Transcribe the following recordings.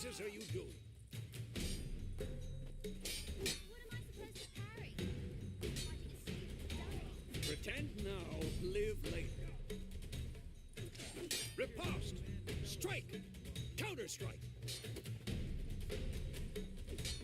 blazes are you doing? What am I supposed to parry? Fighting a stupid dummy. Pretend now, live later. Riposte! Strike! Counter-strike! Damn it!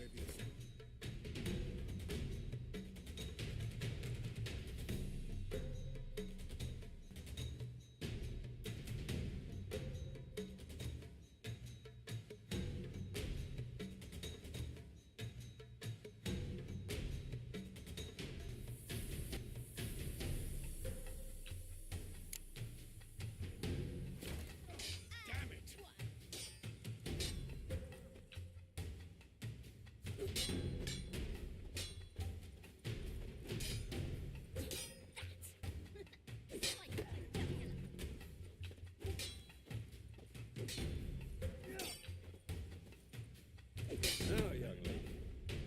Now, young lady,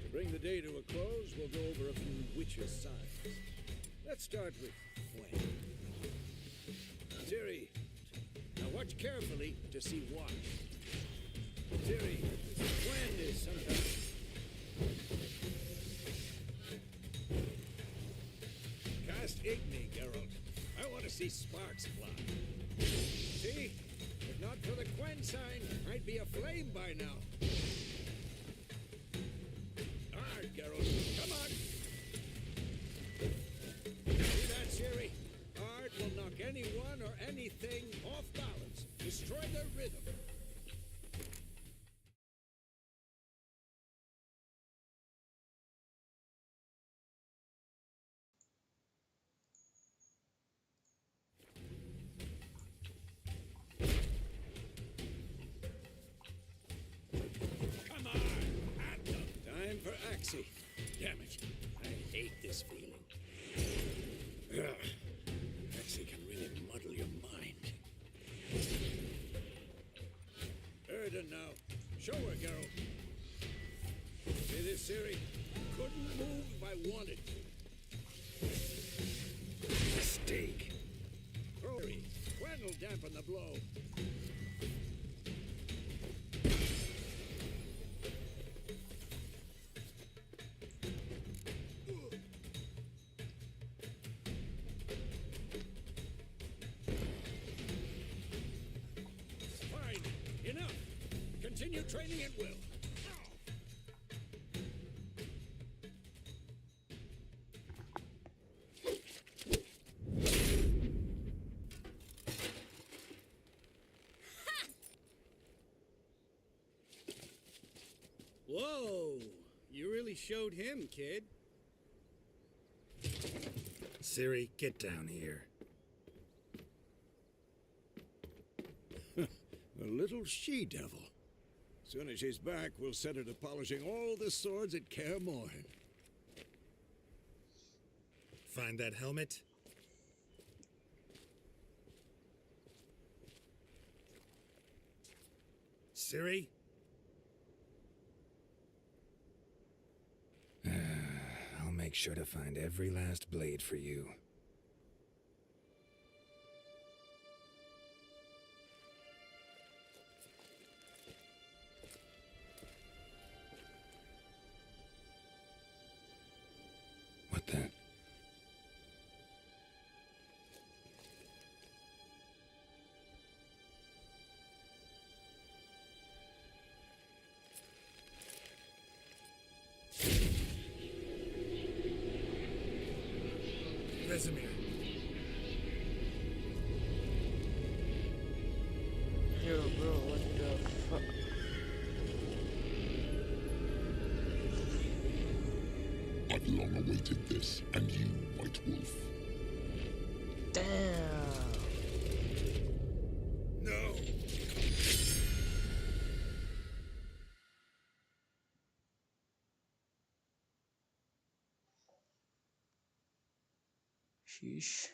to bring the day to a close, we'll go over a few witches' signs. Let's start with Gwen. Ciri, now watch carefully to see why. Ciri, Gwen is sometimes... Cast Igni, Geralt. I want to see sparks fly. See? If not for the Gwen sign, I'd be aflame by now. Alright, Geralt, come on! See that, Ciri? Art will knock anyone or anything off balance, destroy their rhythm. Come on, at them! Time for Axii. Damn it, I hate this feeling. Ugh. Axii can really muddle your mind. Erden now. Show her, Geralt. See this, Ciri? Couldn't move if I wanted to. Mistake. Hurry. Gwen will dampen the blow. Fine. Enough. Continue training at will. Whoa! You really showed him, kid. Ciri, get down here. A little she-devil. Soon as she's back, we'll set her to polishing all the swords at Kaer Morhen. Find that helmet? Ciri? I'll make sure to find every last blade for you. What the? Vesemir. Yo, bro, what the fuck? I've long awaited this, and you, White Wolf. Damn. No! Sheesh.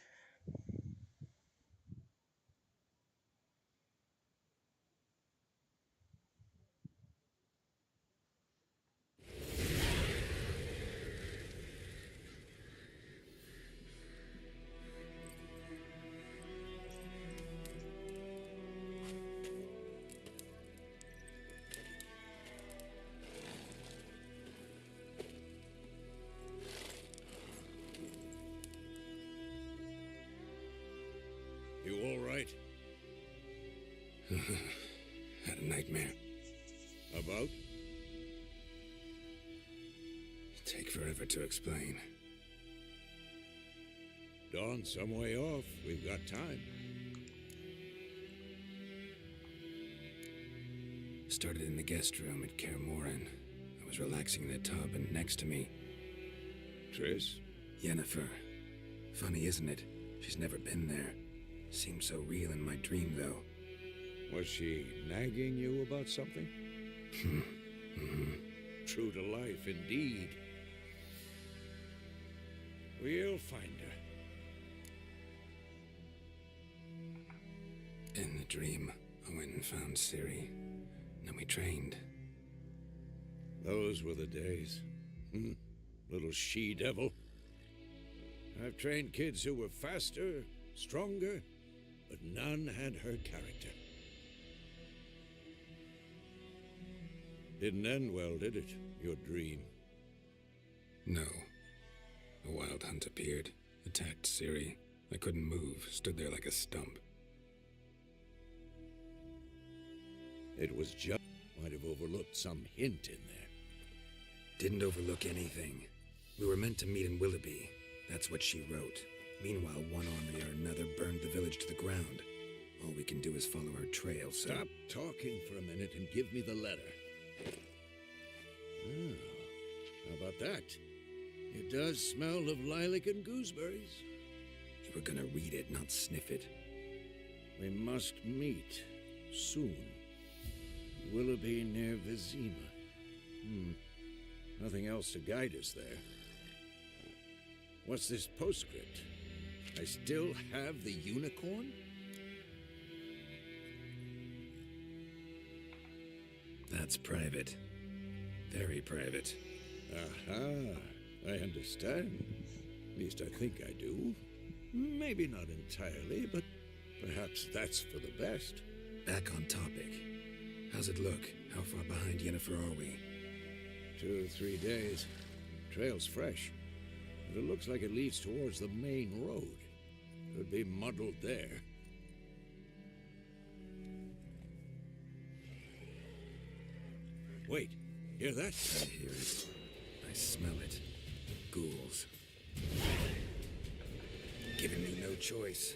Had a nightmare. About? Take forever to explain. Dawn's some way off. We've got time. Started in the guest room at Kaer Morhen. I was relaxing in the tub, and next to me, Triss? Yennefer. Funny, isn't it? She's never been there. Seemed so real in my dream, though. Was she nagging you about something? True to life, indeed. We'll find her. In the dream, I went and found Ciri. Then we trained. Those were the days. Little she-devil. I've trained kids who were faster, stronger, but none had her character. Didn't end well, did it? Your dream? No. A wild hunt appeared, attacked Ciri. I couldn't move, stood there like a stump. It was just... Might have overlooked some hint in there. Didn't overlook anything. We were meant to meet in Willoughby. That's what she wrote. Meanwhile, one army or another burned the village to the ground. All we can do is follow her trail, so... Stop talking for a minute and give me the letter. Ah, how about that? It does smell of lilac and gooseberries. You were gonna read it, not sniff it. We must meet soon. Willoughby near Vizima. Nothing else to guide us there. What's this postscript? I still have the unicorn? That's private. Very private. Aha, I understand. At least I think I do. Maybe not entirely, but perhaps that's for the best. Back on topic. How's it look? How far behind Yennefer are we? 2 or 3 days. Trail's fresh, but it looks like it leads towards the main road. Could be muddled there. Wait, hear that? I hear it. I smell it. Ghouls. Giving me no choice.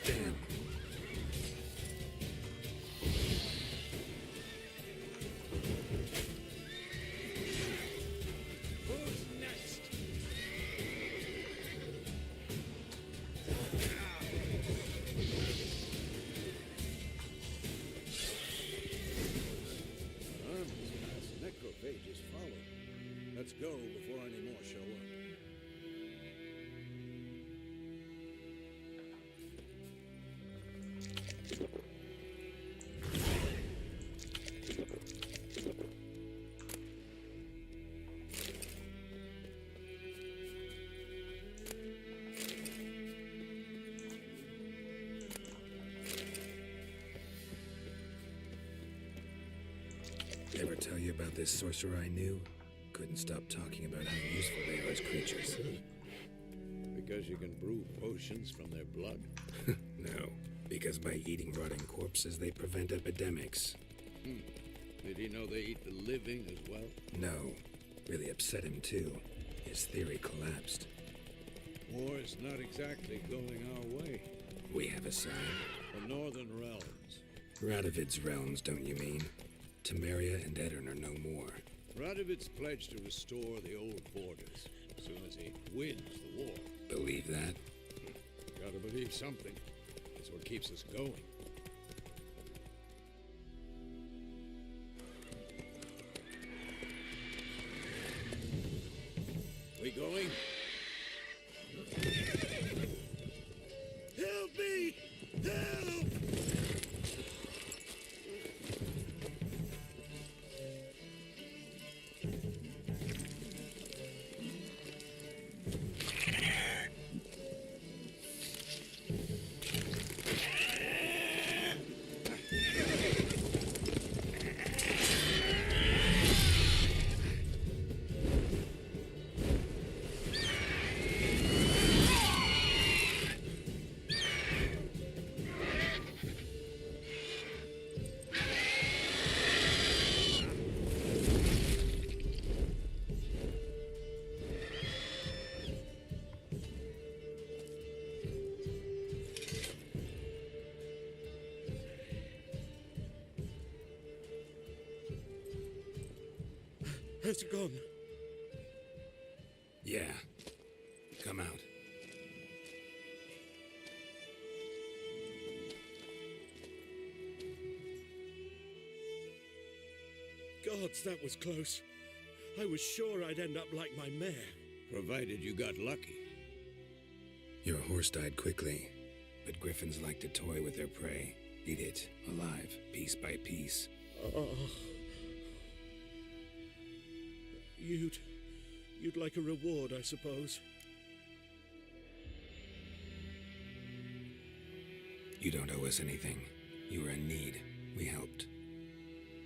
Damn. Who's next? Necrophages follow. Let's go before any more show up. Ever tell you about this sorcerer I knew? Couldn't stop talking about how useful they are as creatures. Because you can brew potions from their blood? No, because by eating rotting corpses, they prevent epidemics. Did he know they eat the living as well? No, really upset him too. His theory collapsed. War's not exactly going our way. We have a sign. The Northern Realms. Radovid's realms, don't you mean? Temeria and Edirn are no more. Radovid's pledged to restore the old borders as soon as he wins the war. Believe that? Gotta believe something. That's what keeps us going. We going? Help me! Help! Has he gone? Yeah. Come out. Gods, that was close. I was sure I'd end up like my mare. Provided you got lucky. Your horse died quickly, but griffins like to toy with their prey. Eat it, alive, piece by piece. Oh. You'd like a reward, I suppose. You don't owe us anything. You were in need. We helped.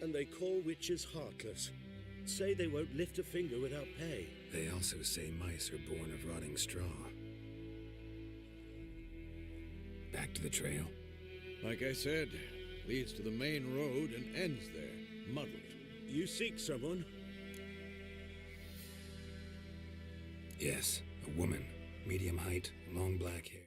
And they call witches heartless. Say they won't lift a finger without pay. They also say mice are born of rotting straw. Back to the trail? Like I said, leads to the main road and ends there, muddled. You seek someone? Yes, a woman. Medium height, long black hair.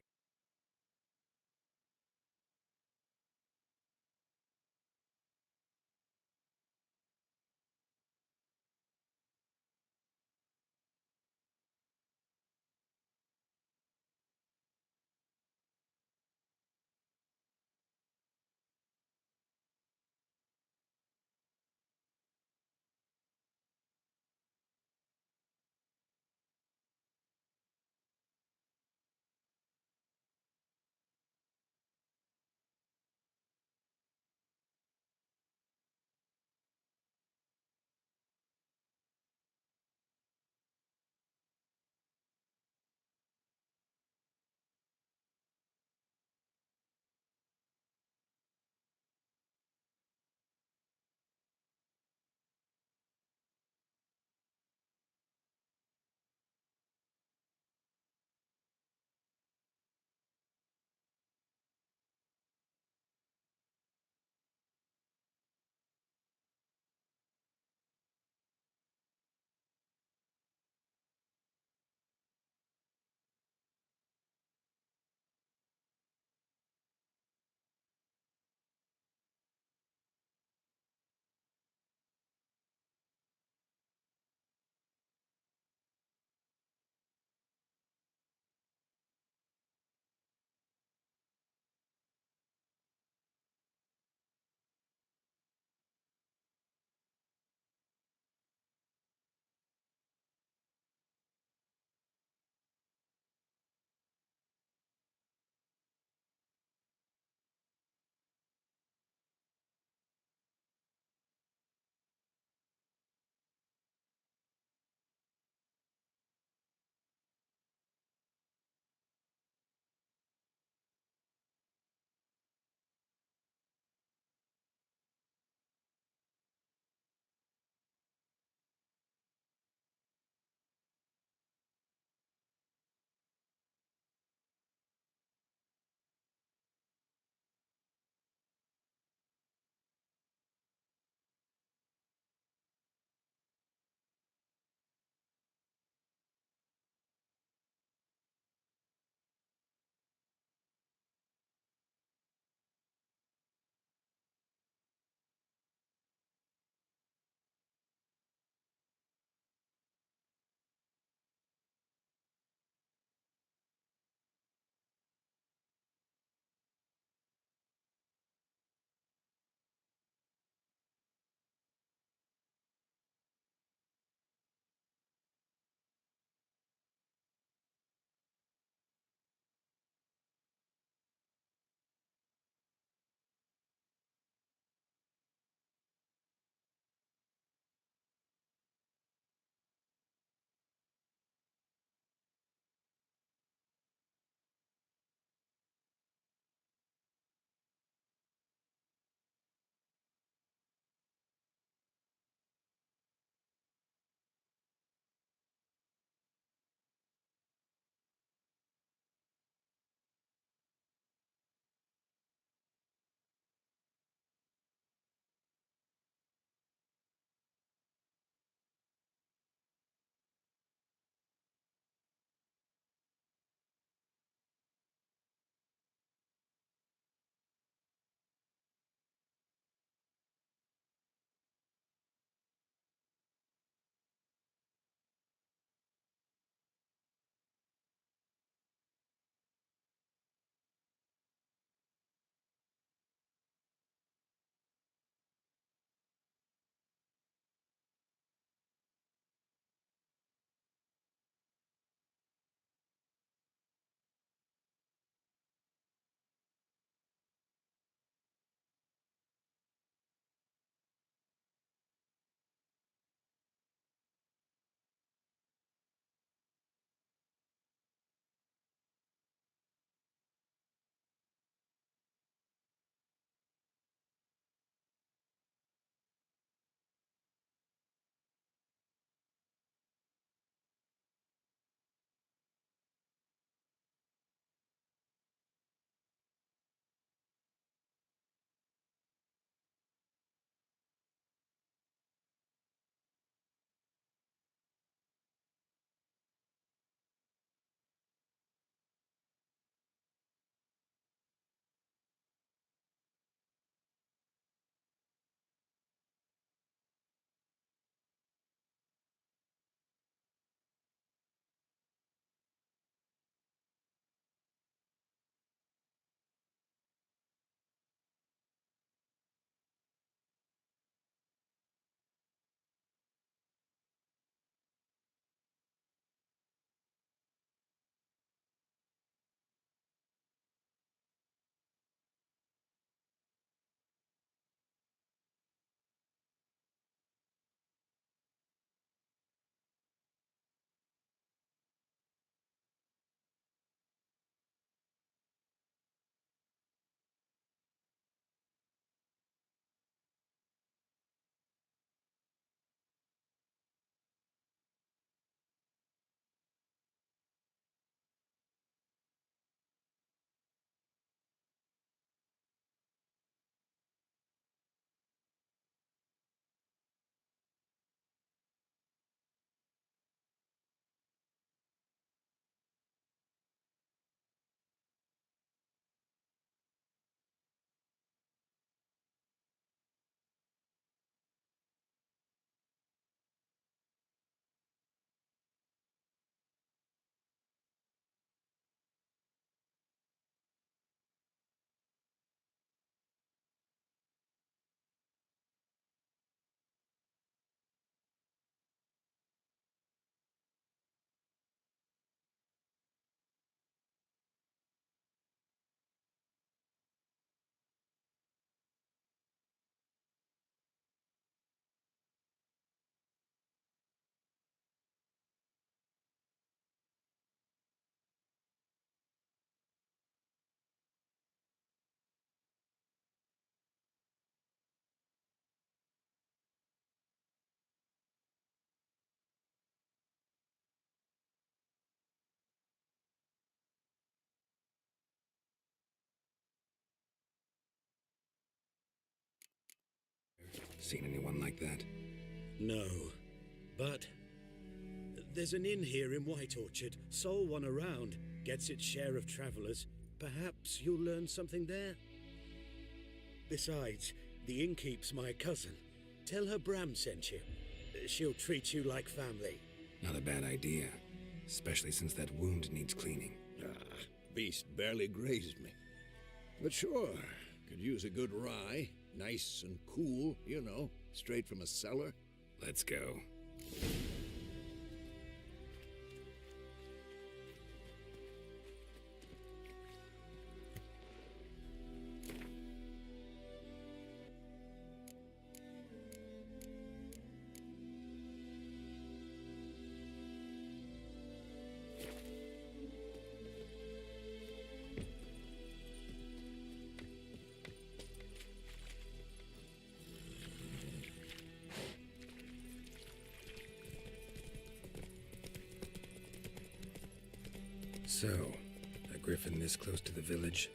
Seen anyone like that? No, but there's an inn here in White Orchard. Sole one around. Gets its share of travelers. Perhaps you'll learn something there. Besides, the innkeep's my cousin. Tell her Bram sent you. She'll treat you like family. Not a bad idea. Especially since that wound needs cleaning. Beast barely grazed me. But sure, could use a good rye. Nice and cool, you know, straight from a cellar. Let's go. So, a griffin this close to the village?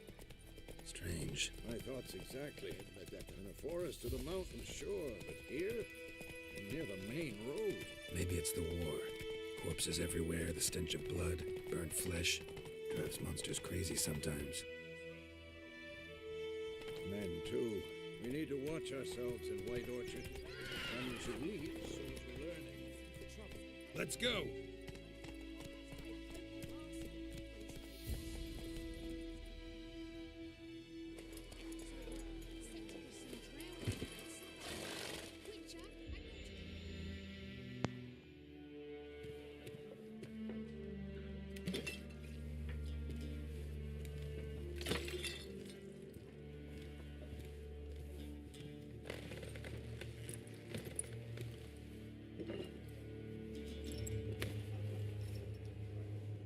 Strange. My thoughts exactly. Like that in the forest or the mountain, sure, but here, near the main road. Maybe it's the war. Corpses everywhere, the stench of blood, burnt flesh. Drives monsters crazy sometimes. Men, too. We need to watch ourselves in White Orchard. One should lead, so to learning. Let's go!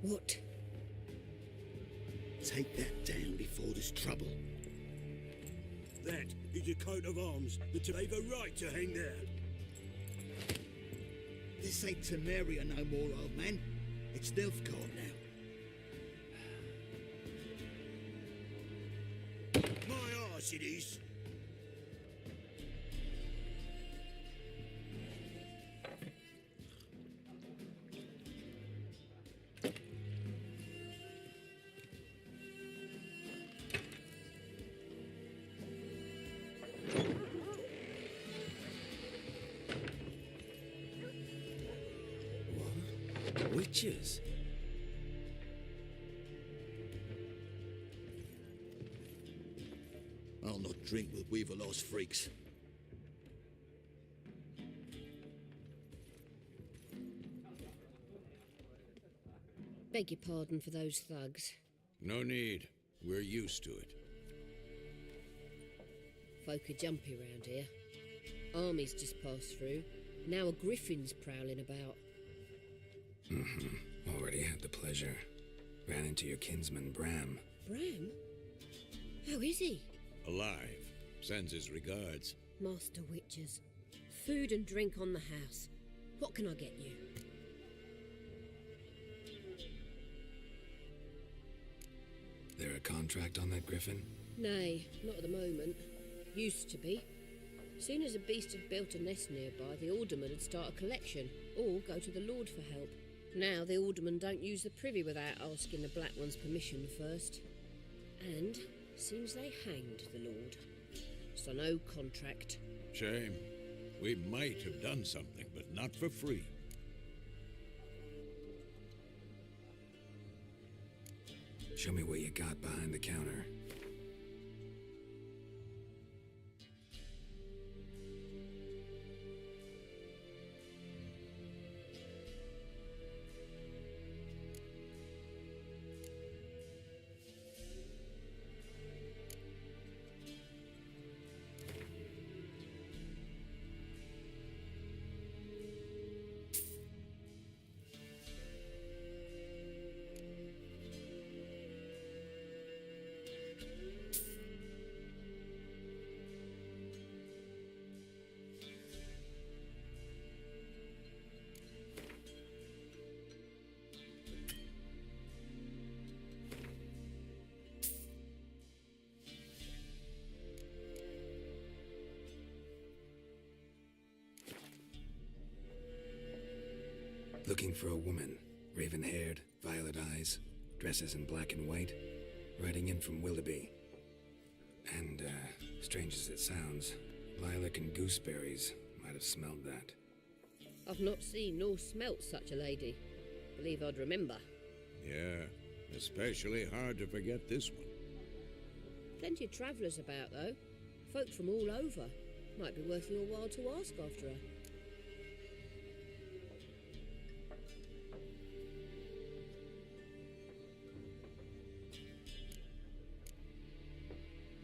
What? Take that down before there's trouble. That is a coat of arms that they've a right to hang there. This ain't Temeria no more, old man. It's Nilfgaard now. My arse it is. Witches? I'll not drink with Weaverlaw's freaks. Beg your pardon for those thugs. No need. We're used to it. Folk are jumpy round here. Armies just passed through. Now a griffin's prowling about. Already had the pleasure. Ran into your kinsman, Bram. Bram? How is he? Alive. Sends his regards. Master Witches. Food and drink on the house. What can I get you? There a contract on that griffin? Nay, not at the moment. Used to be. Soon as a beast had built a nest nearby, the alderman would start a collection, or go to the Lord for help. Now the aldermen don't use the privy without asking the Black One's permission first. And seems they hanged the Lord. So no contract. Shame. We might have done something, but not for free. Show me what you got behind the counter. Looking for a woman, raven-haired, violet eyes, dresses in black and white, riding in from Willoughby. And, strange as it sounds, lilac and gooseberries might have smelled that. I've not seen nor smelt such a lady. Believe I'd remember. Yeah, especially hard to forget this one. Plenty of travellers about, though. Folk from all over. Might be worth your while to ask after her.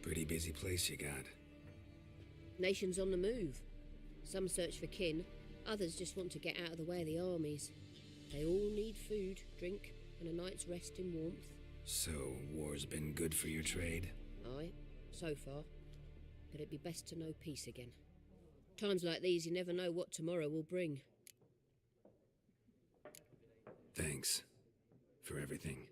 Pretty busy place you got. Nations on the move. Some search for kin, others just want to get out of the way of the armies. They all need food, drink, and a night's rest in warmth. So, war's been good for your trade? Aye, so far. But it'd be best to know peace again. Times like these, you never know what tomorrow will bring. Thanks. For everything.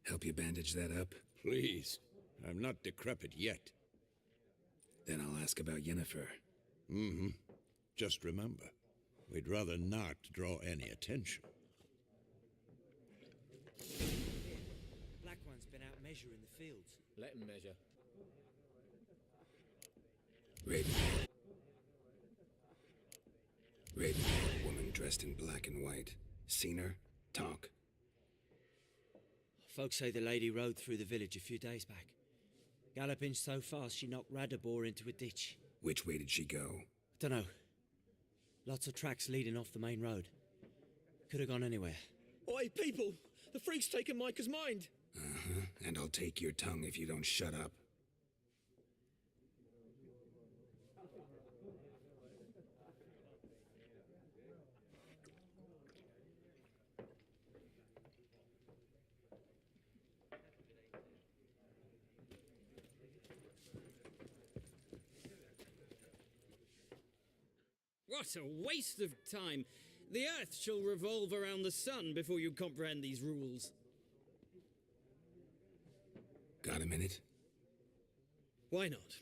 Help you bandage that up? Please. I'm not decrepit yet. Then I'll ask about Yennefer. Mm-hmm. Just remember, we'd rather not draw any attention. Black One's been out measuring the fields. Let him measure. Raven-haired woman dressed in black and white. Seen her? Talk. Folks say the lady rode through the village a few days back. Galloping so fast she knocked Radabor into a ditch. Which way did she go? Dunno. Lots of tracks leading off the main road. Could have gone anywhere. Oi, people! The freak's taken Micah's mind! Uh-huh. And I'll take your tongue if you don't shut up. What a waste of time! The Earth shall revolve around the sun before you comprehend these rules. Got a minute? Why not?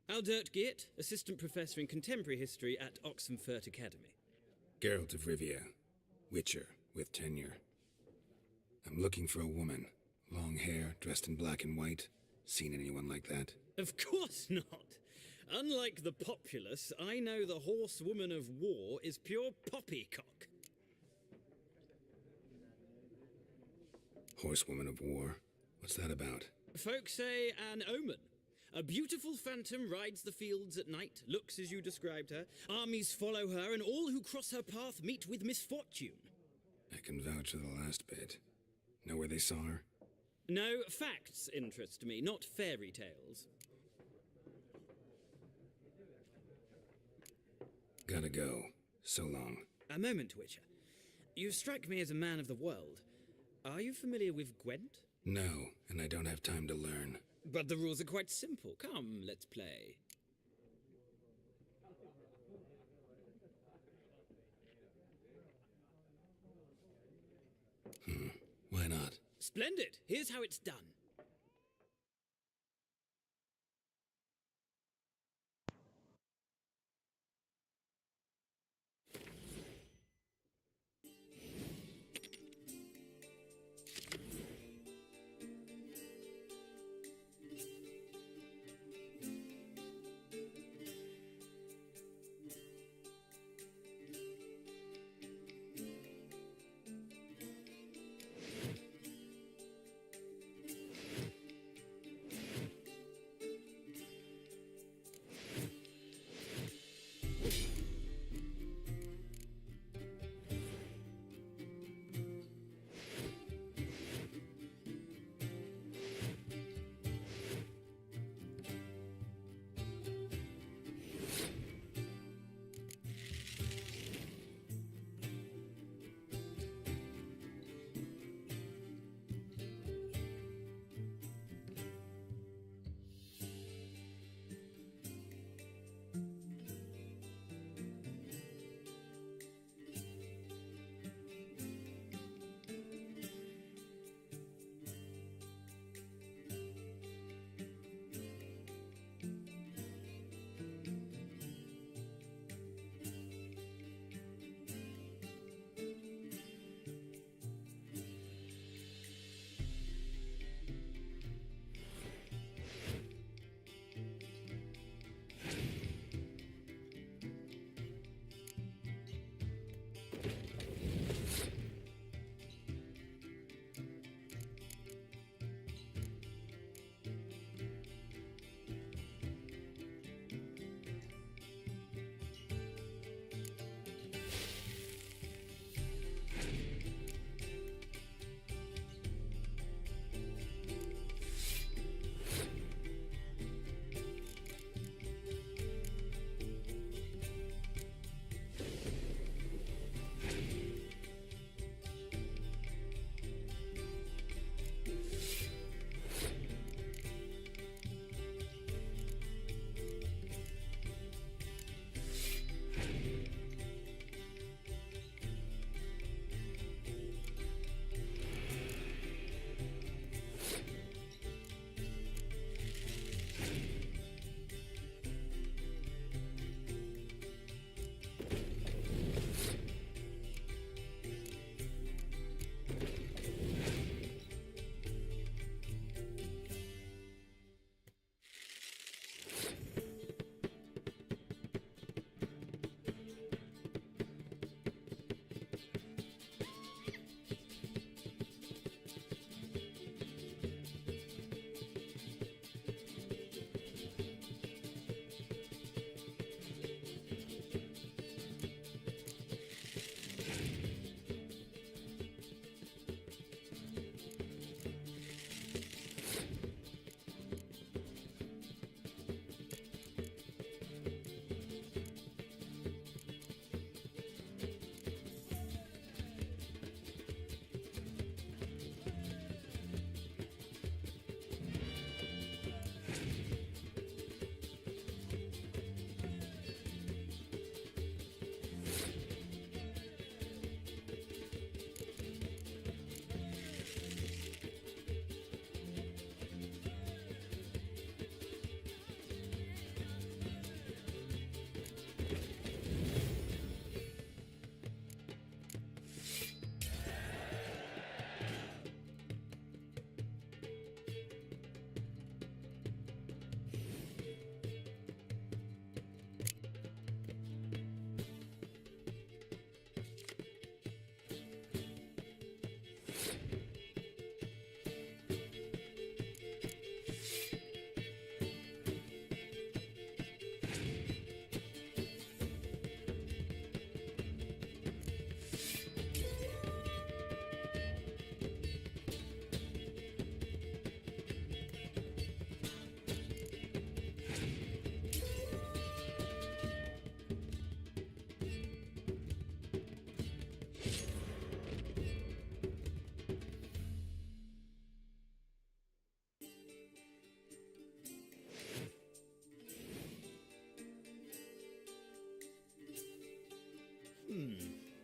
Aldert Geert, Assistant Professor in Contemporary History at Oxenfurt Academy. Geralt of Rivia. Witcher, with tenure. I'm looking for a woman. Long hair, dressed in black and white. Seen anyone like that? Of course not! Unlike the populace, I know the horsewoman of war is pure poppycock. Horsewoman of war? What's that about? Folk say an omen. A beautiful phantom rides the fields at night, looks as you described her. Armies follow her, and all who cross her path meet with misfortune. I can vouch for the last bit. Know where they saw her? No, facts interest me, not fairy tales. Gotta go. So long. A moment, Witcher. You strike me as a man of the world. Are you familiar with Gwent? No, and I don't have time to learn. But the rules are quite simple. Come, let's play. Why not? Splendid! Here's how it's done.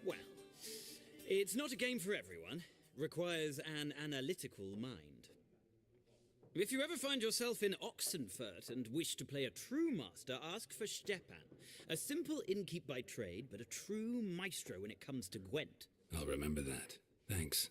Well, it's not a game for everyone. Requires an analytical mind. If you ever find yourself in Oxenfurt and wish to play a true master, ask for Stepan. A simple innkeep by trade, but a true maestro when it comes to Gwent. I'll remember that. Thanks.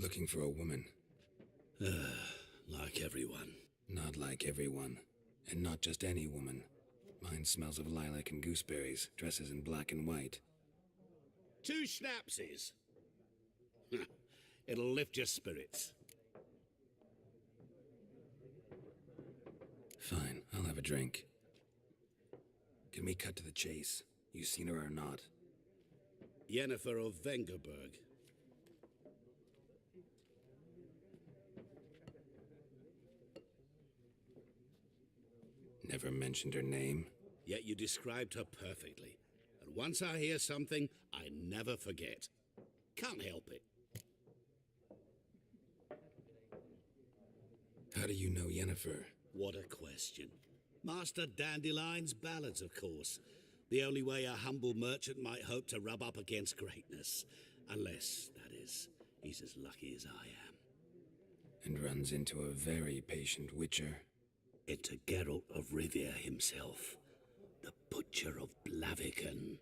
Looking for a woman. Like everyone. Not like everyone. And not just any woman. Mine smells of lilac and gooseberries, dresses in black and white. 2 schnapsies. It'll lift your spirits. Fine, I'll have a drink. Can we cut to the chase? You seen her or not? Yennefer of Vengerberg. Never mentioned her name. Yet you described her perfectly. And once I hear something, I never forget. Can't help it. How do you know Yennefer? What a question. Master Dandelion's ballads, of course. The only way a humble merchant might hope to rub up against greatness. Unless, that is, he's as lucky as I am. And runs into a very patient witcher. Into Geralt of Rivia himself. The Butcher of Blaviken.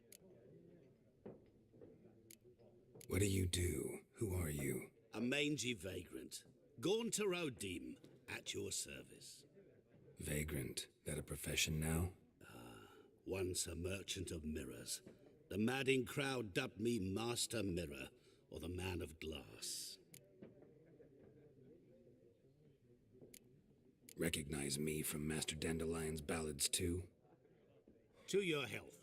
What do you do? Who are you? A mangy vagrant. Gaunter O'Dim, at your service. Vagrant. That a profession now? Once a merchant of mirrors. The madding crowd dubbed me Master Mirror, or the Man of Glass. Recognize me from Master Dandelion's ballads too? To your health.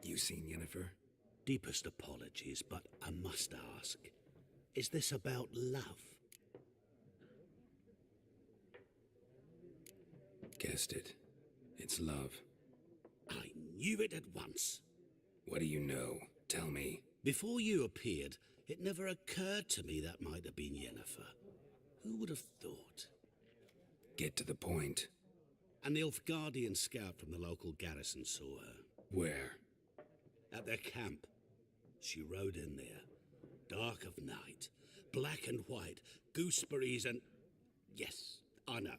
You seen Yennefer? Deepest apologies, but I must ask. Is this about love? Guessed it. It's love. I knew it at once. What do you know? Tell me. Before you appeared, it never occurred to me that might have been Yennefer. Who would have thought? Get to the point. An Nilfgaardian scout from the local garrison saw her. Where? At their camp. She rode in there. Dark of night. Black and white. Gooseberries and... Yes, I know.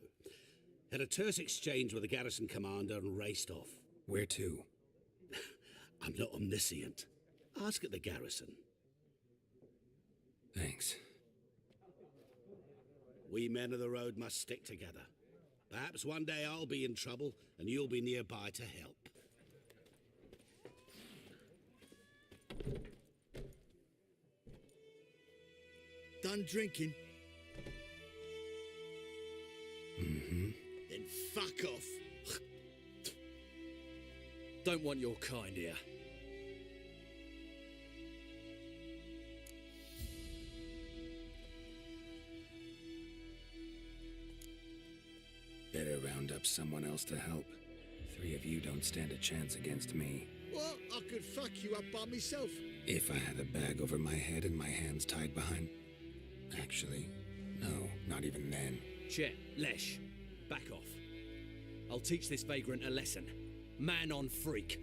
Had a terse exchange with the garrison commander and raced off. Where to? I'm not omniscient. Ask at the garrison. Thanks. We men of the road must stick together. Perhaps one day I'll be in trouble and you'll be nearby to help. Done drinking? Mm-hmm. Then fuck off. Don't want your kind here. Better round up someone else to help. 3 of you don't stand a chance against me. Well, I could fuck you up by myself. If I had a bag over my head and my hands tied behind... Actually, no, not even then. Chet, Lesh, back off. I'll teach this vagrant a lesson. Man on freak.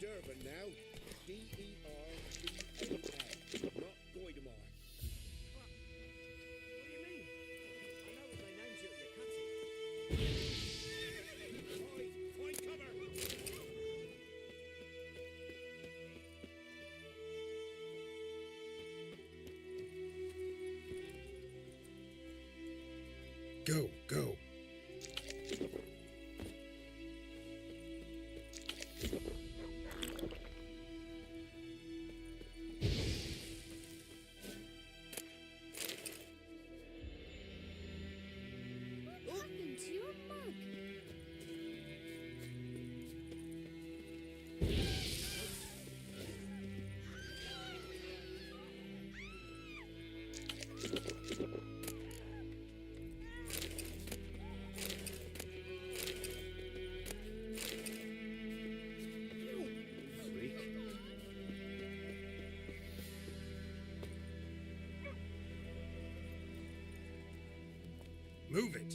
Durban now. Derban, not Goidamar. What do you mean? I know what they named you at your cutting. Find cover! Go, go. What happened to your mug? Freak. Move it.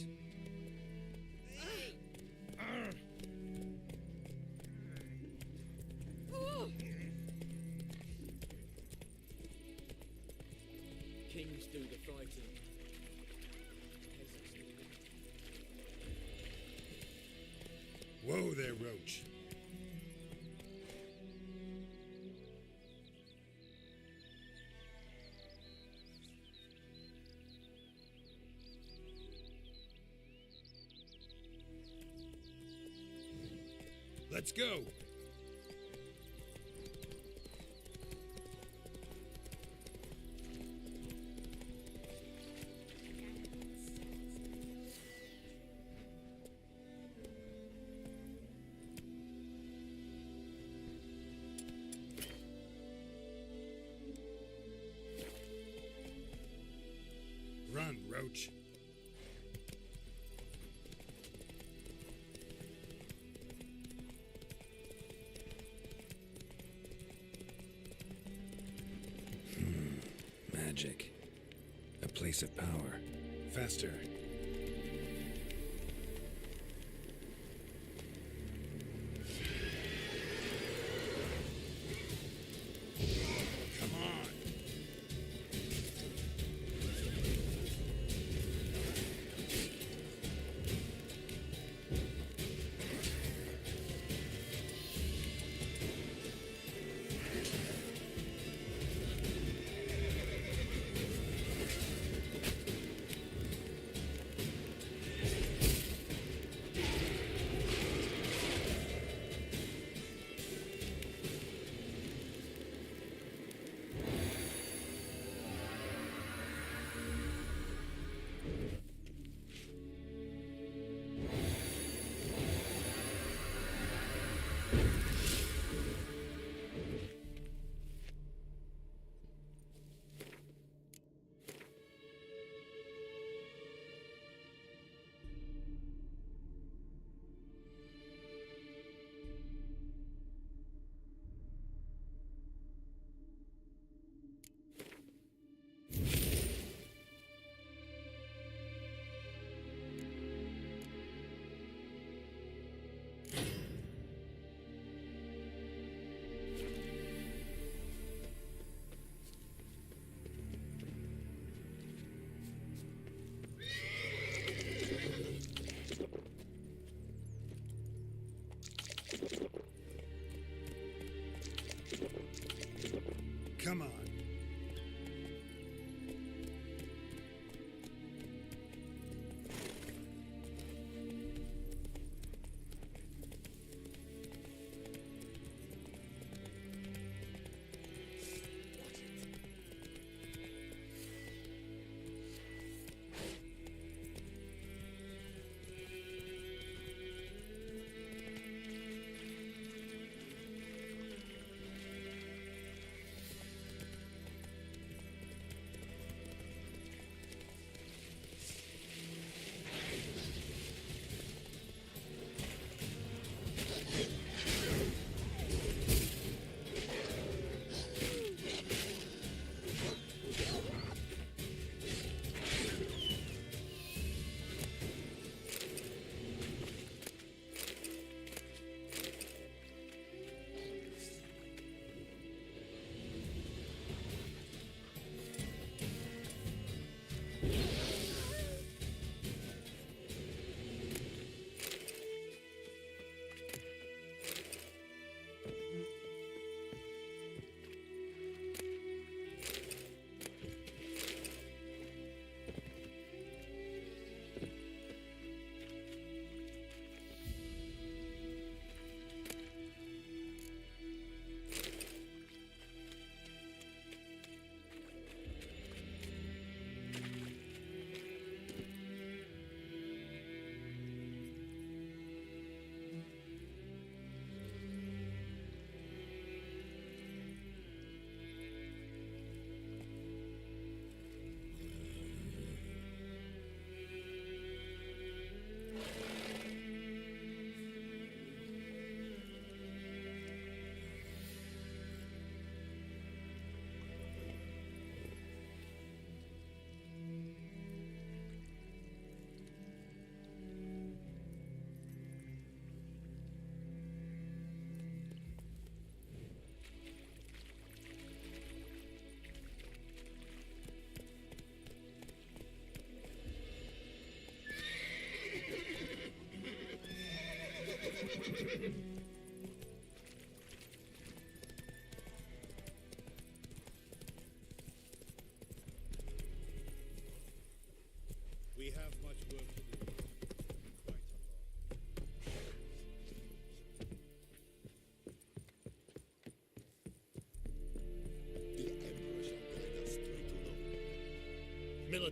Kings do the fighting. Whoa there, Roach. Let's go. Run, Roach. Magic. A place of power. Faster. Come on. Come on.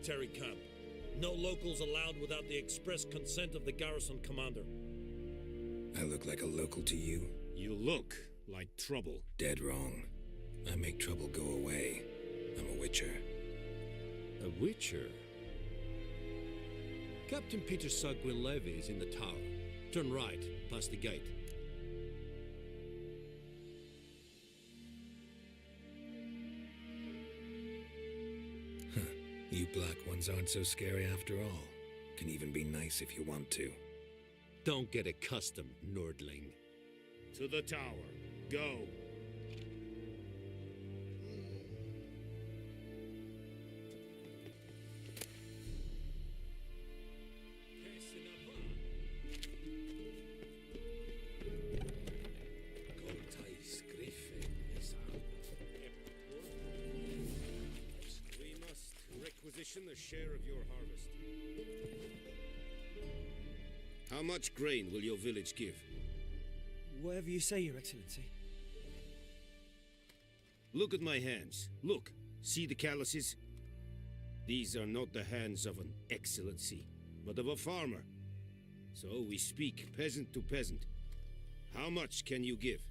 military camp. No locals allowed without the express consent of the garrison commander. I look like a local to you? You look like trouble. Dead wrong. I make trouble go away. I'm a witcher. A witcher? Captain Peter Sagwin Levy is in the tower. Turn right, past the gate. You black ones aren't so scary after all. Can even be nice if you want to. Don't get accustomed, Nordling. To the tower. Go. We must requisition a share of your harvest. How much grain will your village give? Whatever you say, Your Excellency. Look at my hands. Look. See the calluses? These are not the hands of an excellency, but of a farmer. So we speak peasant to peasant. How much can you give?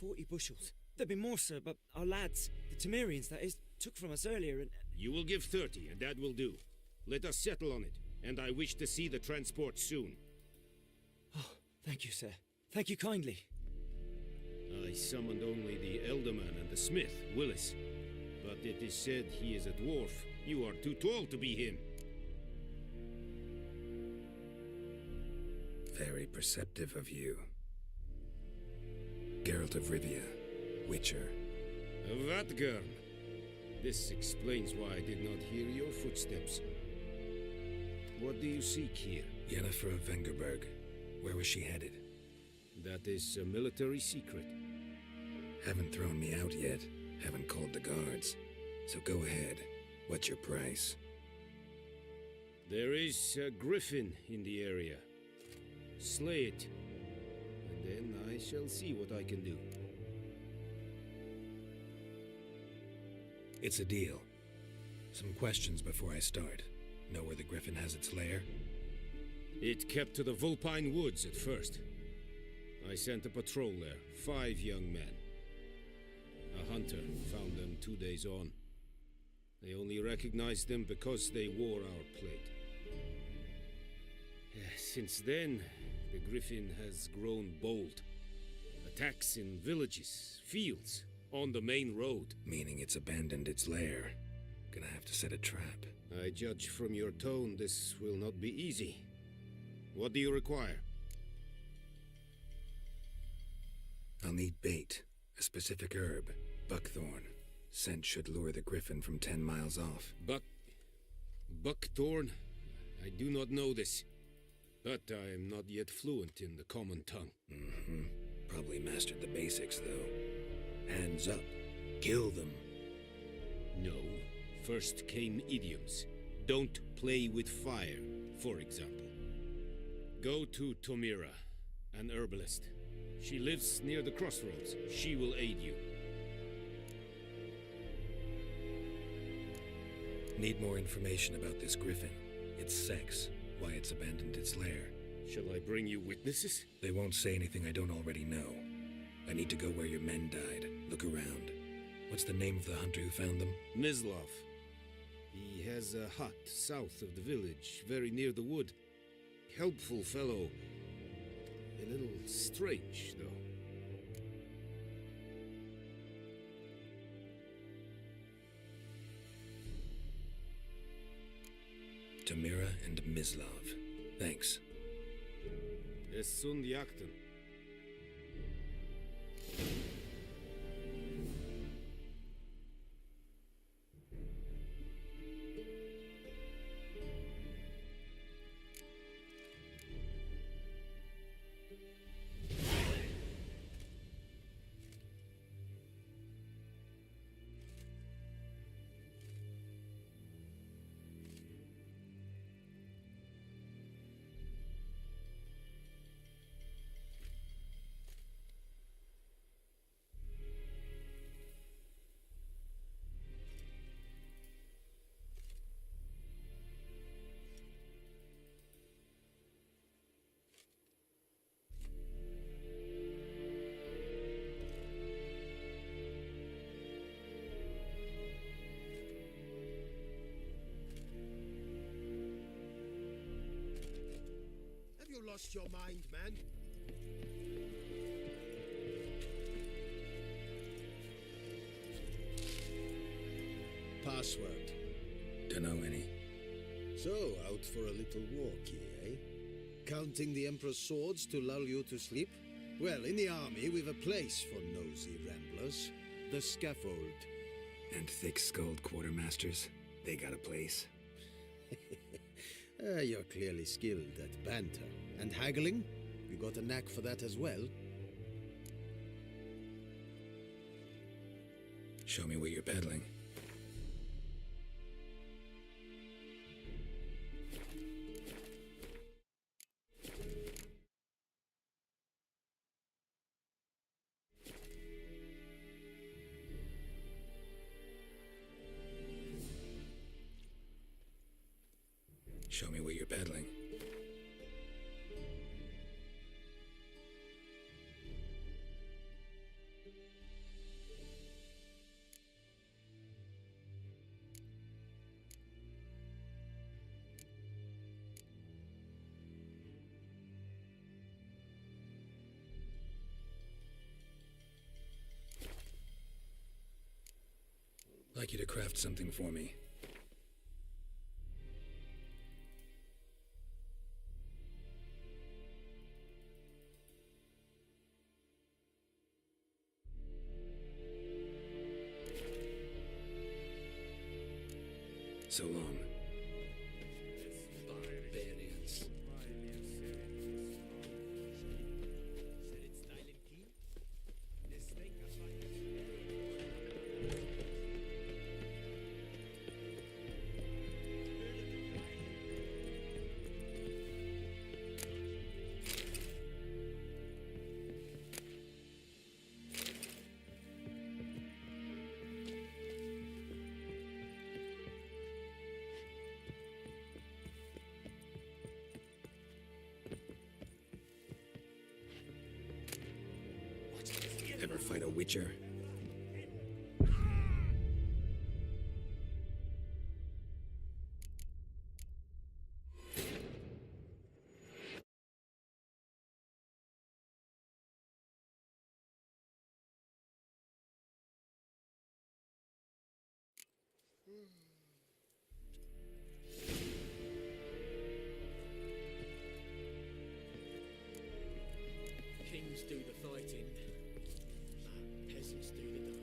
40 bushels. There'd be more, sir, but our lads, the Temerians, that is, took from us earlier and... You will give 30, and that will do. Let us settle on it, and I wish to see the transport soon. Oh, thank you, sir. Thank you kindly. I summoned only the Elderman and the smith, Willis. But it is said he is a dwarf. You are too tall to be him. Very perceptive of you. Geralt of Rivia, Witcher. Vatgern. This explains why I did not hear your footsteps. What do you seek here? Yennefer of Vengerberg. Where was she headed? That is a military secret. Haven't thrown me out yet. Haven't called the guards. So go ahead. What's your price? There is a griffin in the area. Slay it. And then I shall see what I can do. It's a deal. Some questions before I start. Know where the griffin has its lair? It kept to the Vulpine Woods at first. I sent a patrol there, 5 young men. A hunter found them 2 days on. They only recognized them because they wore our plate. Since then, the griffin has grown bold. Attacks in villages, fields, on the main road. Meaning it's abandoned its lair. Gonna have to set a trap. I judge from your tone this will not be easy. What do you require? I'll need bait. A specific herb. Buckthorn. Scent should lure the griffin from 10 miles off. Buckthorn? I do not know this. But I am not yet fluent in the common tongue. Mm-hmm. Probably mastered the basics, though. Hands up. Kill them. No. First came idioms. Don't play with fire, for example. Go to Tomira, an herbalist. She lives near the crossroads. She will aid you. Need more information about this griffin. Its sex, why it's abandoned its lair. Shall I bring you witnesses? They won't say anything I don't already know. I need to go where your men died. Look around. What's the name of the hunter who found them? Mislav. He has a hut south of the village, very near the wood. Helpful fellow. A little strange, though. Tomira and Mislav. Thanks. Es sunt jakten. you lost your mind, man? Password. Dunno any. So, out for a little walkie, eh? Counting the Emperor's swords to lull you to sleep? Well, in the army, we've a place for nosy ramblers. The scaffold. And thick-skulled quartermasters. They got a place. You're clearly skilled at banter. And haggling? You got a knack for that as well? Show me what you're peddling. Show me what you're peddling. Like you to craft something for me. So long. Barbarians. Ever fight a witcher? Kings do the fighting. Peasants do the dying.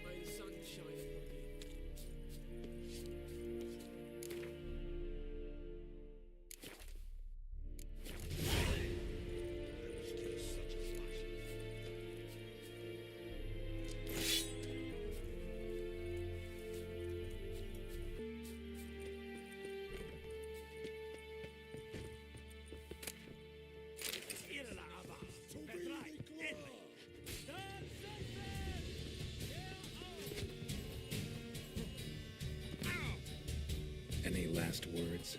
May the sun shine upon you. Any last words?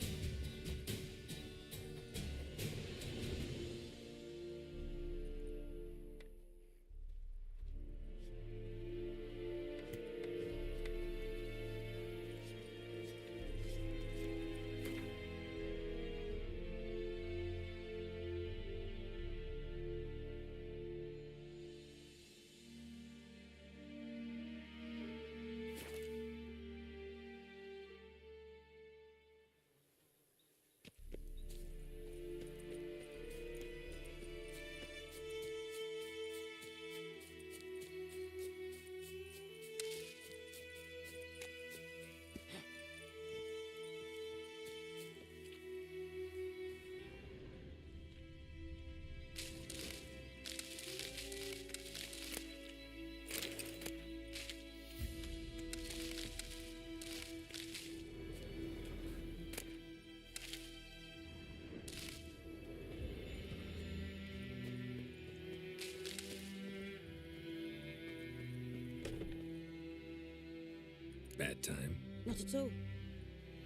bad time. Not at all.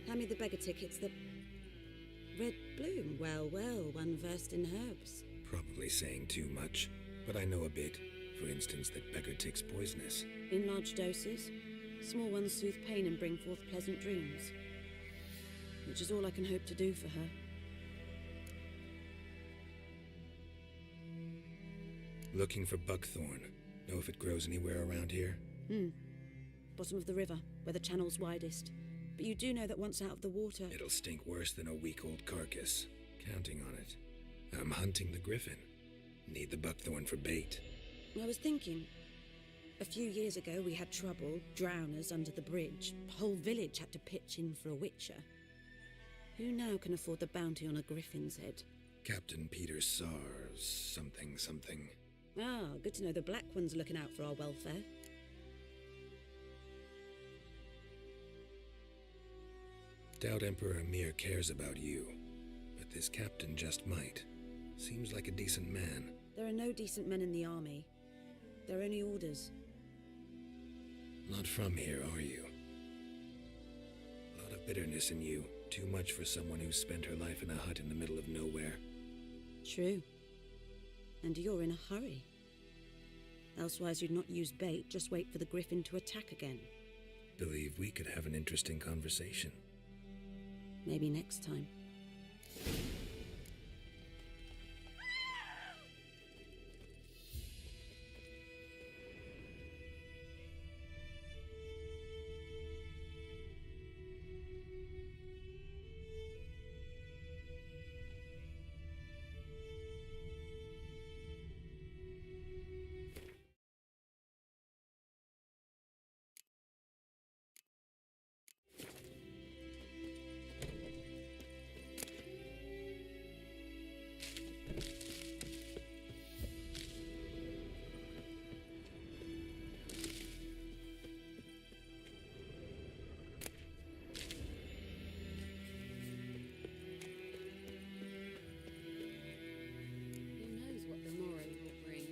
Hand me the beggar tickets. The red bloom. Well, well, one versed in herbs. Probably saying too much, but I know a bit. For instance, that beggar tick's poisonous. In large doses. Small ones soothe pain and bring forth pleasant dreams. Which is all I can hope to do for her. Looking for buckthorn. Know if it grows anywhere around here? Bottom of the river, where the channel's widest. But you do know that once out of the water... It'll stink worse than a week-old carcass. Counting on it. I'm hunting the griffin. Need the buckthorn for bait. I was thinking... A few years ago we had trouble, drowners under the bridge. The whole village had to pitch in for a witcher. Who now can afford the bounty on a griffin's head? Captain Peter Sars, something. Ah, good to know the Black One's looking out for our welfare. Doubt Emperor Emir cares about you, but this captain just might. Seems like a decent man. There are no decent men in the army. There are only orders. Not from here, are you? A lot of bitterness in you. Too much for someone who spent her life in a hut in the middle of nowhere. True. And you're in a hurry. Elsewise you'd not use bait, just wait for the griffin to attack again. Believe we could have an interesting conversation. Maybe next time. Who knows what the morrow will bring?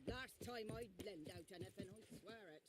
Last time I'd lend out anything, I swear it.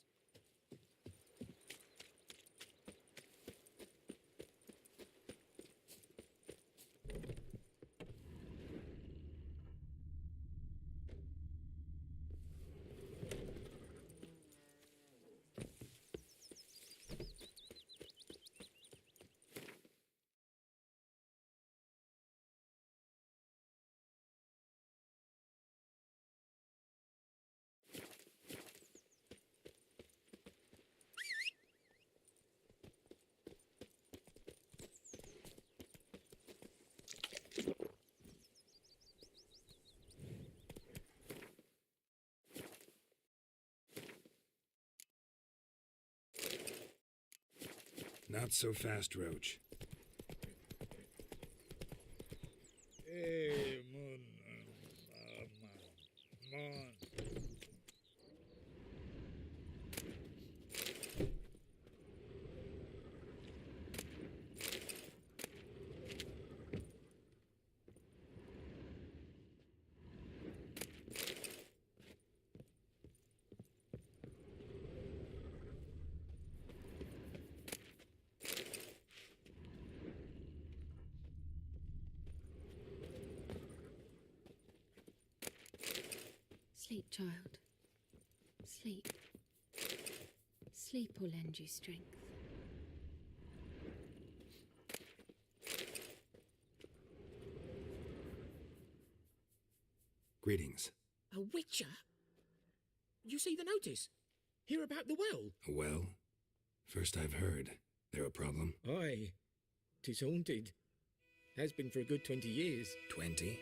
Not so fast, Roach. Hey, Mon. Sleep, child. Sleep. Sleep will lend you strength. Greetings. A witcher? You see the notice? Hear about the well? Well, first I've heard. There a problem? Aye. 'Tis haunted. Has been for a good 20 years. 20?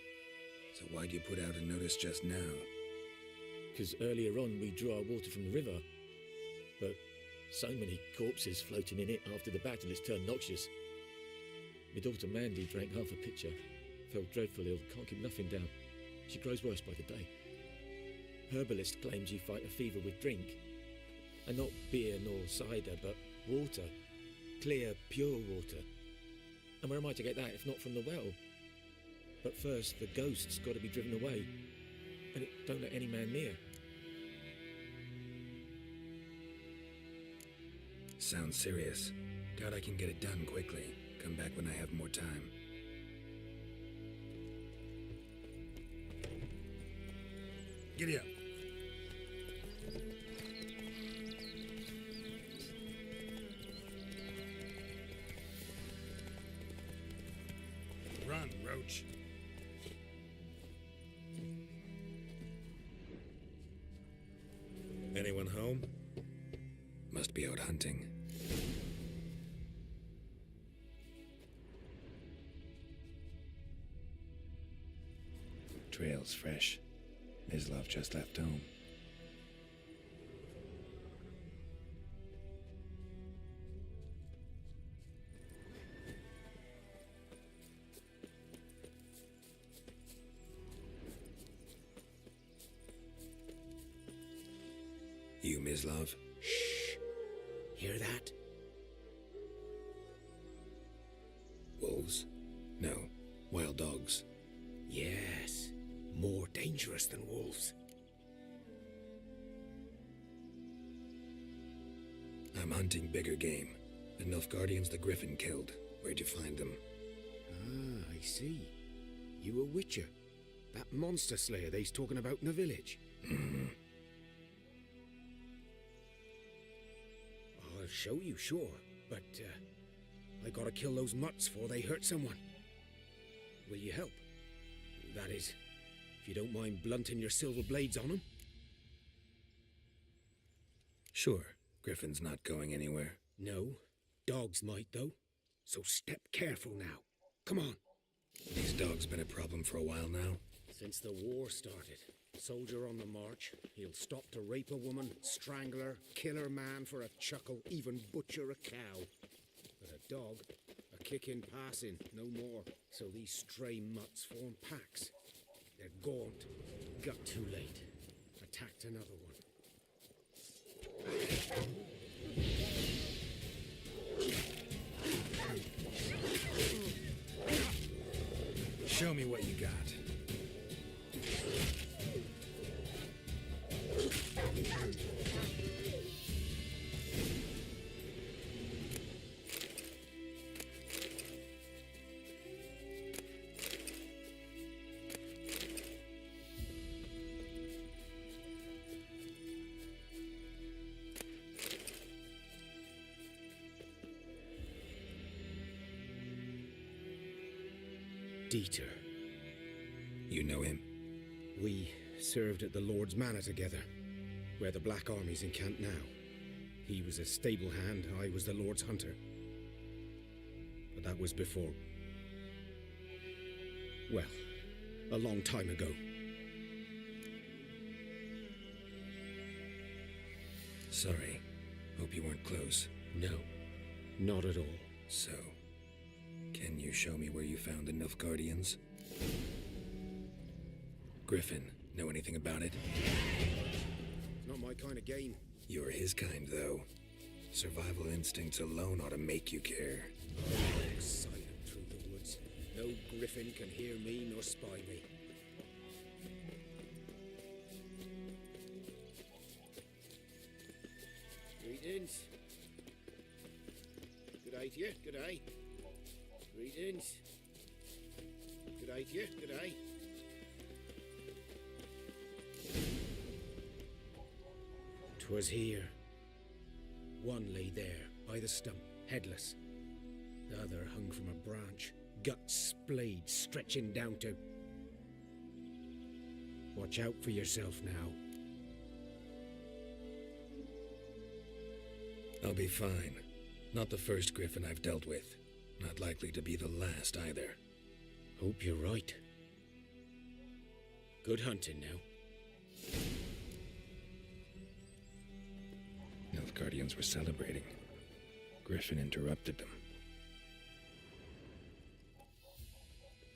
So why'd you put out a notice just now? 'Cause earlier on we drew our water from the river. But so many corpses floating in it after the battle it's turned noxious. My daughter Mandy drank half a pitcher. Fell dreadful ill, can't keep nothing down. She grows worse by the day. Herbalist claims you fight a fever with drink. And not beer nor cider, but water. Clear, pure water. And where am I to get that if not from the well? But first, the ghost's got to be driven away. And it don't let any man near. Sounds serious. Doubt I can get it done quickly. Come back when I have more time. Giddy up. Run, Roach. Anyone home? Must be out hunting. Trail's fresh. Mislav just left home. You, Mislav? Shh! Hear that? Wolves? No. Wild dogs. Yes. More dangerous than wolves. I'm hunting bigger game. The Nilfgaardians the Griffin killed. Where'd you find them? Ah, I see. You a witcher. That monster slayer they's talking about in the village. Mm-hmm. I'll show you, sure. But, I gotta kill those mutts before they hurt someone. Will you help? That is, if you don't mind blunting your silver blades on them. Sure. Griffin's not going anywhere. No. Dogs might, though. So step careful now. Come on. These dogs been a problem for a while now? Since the war started. Soldier on the march. He'll stop to rape a woman, strangle her, kill her man for a chuckle, even butcher a cow. But a dog, a kick in passing, no more. So these stray mutts form packs. They're gaunt. Got too late. Attacked another one. Show me what you got. Dieter. You know him? We served at the Lord's Manor together, where the Black Army's encamped now. He was a stable hand, I was the Lord's hunter. But that was before... well, a long time ago. Sorry. Hope you weren't close. No. Not at all. So, can you show me where you found the Nilfgaardians? Griffin, know anything about it? Not my kind of game. You're his kind, though. Survival instincts alone ought to make you care. Silent through the woods. No griffin can hear me nor spy me. Greetings. Good day to you. Good day. Greetings. Good day to you. Good day. 'Twas here. One lay there, by the stump, headless. The other hung from a branch, guts splayed, stretching down to... Watch out for yourself now. I'll be fine. Not the first griffin I've dealt with. Not likely to be the last either. Hope you're right. Good hunting now. Nilfgaardians were celebrating. Griffin interrupted them.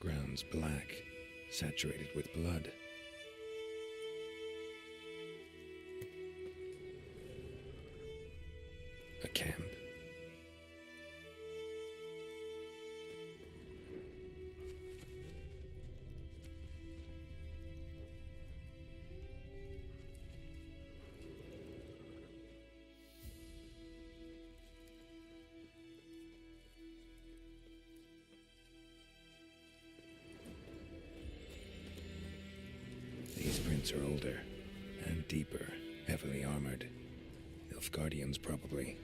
Ground's black, saturated with blood. A camp. These prints are older and deeper, heavily armored. Nilfgaardians, probably.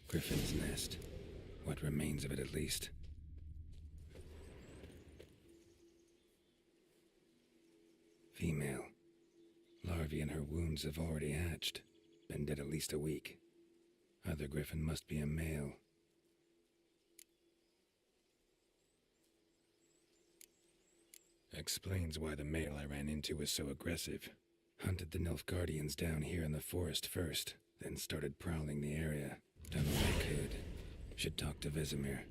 Griffin's nest. What remains of it, at least. Female. Larvae in her wounds have already hatched. Been dead at least a week. Other griffin must be a male. Explains why the male I ran into was so aggressive. Hunted the Nilfgaardians down here in the forest first, then started prowling the area. Done what I could. Should talk to Vesemir.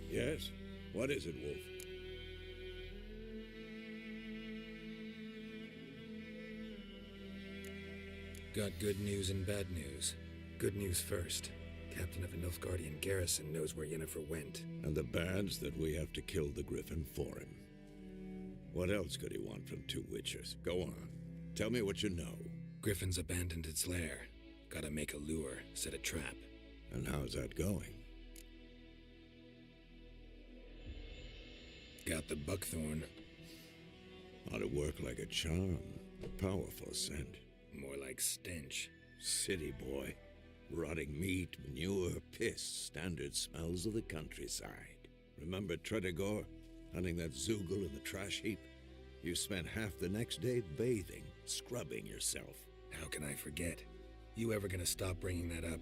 Yes? What is it, Wolf? Got good news and bad news. Good news first. Captain of a Nilfgaardian garrison knows where Yennefer went. And the bad's that we have to kill the Griffin for him. What else could he want from two witchers? Go on. Tell me what you know. Griffin's abandoned its lair. Gotta make a lure, set a trap. And how's that going? Got the buckthorn. Ought to work like a charm. A powerful scent. More like stench. City boy. Rotting meat, manure, piss. Standard smells of the countryside. Remember Tredegor? Hunting that Zoogle in the trash heap? You spent half the next day bathing, scrubbing yourself. How can I forget? You ever gonna stop bringing that up?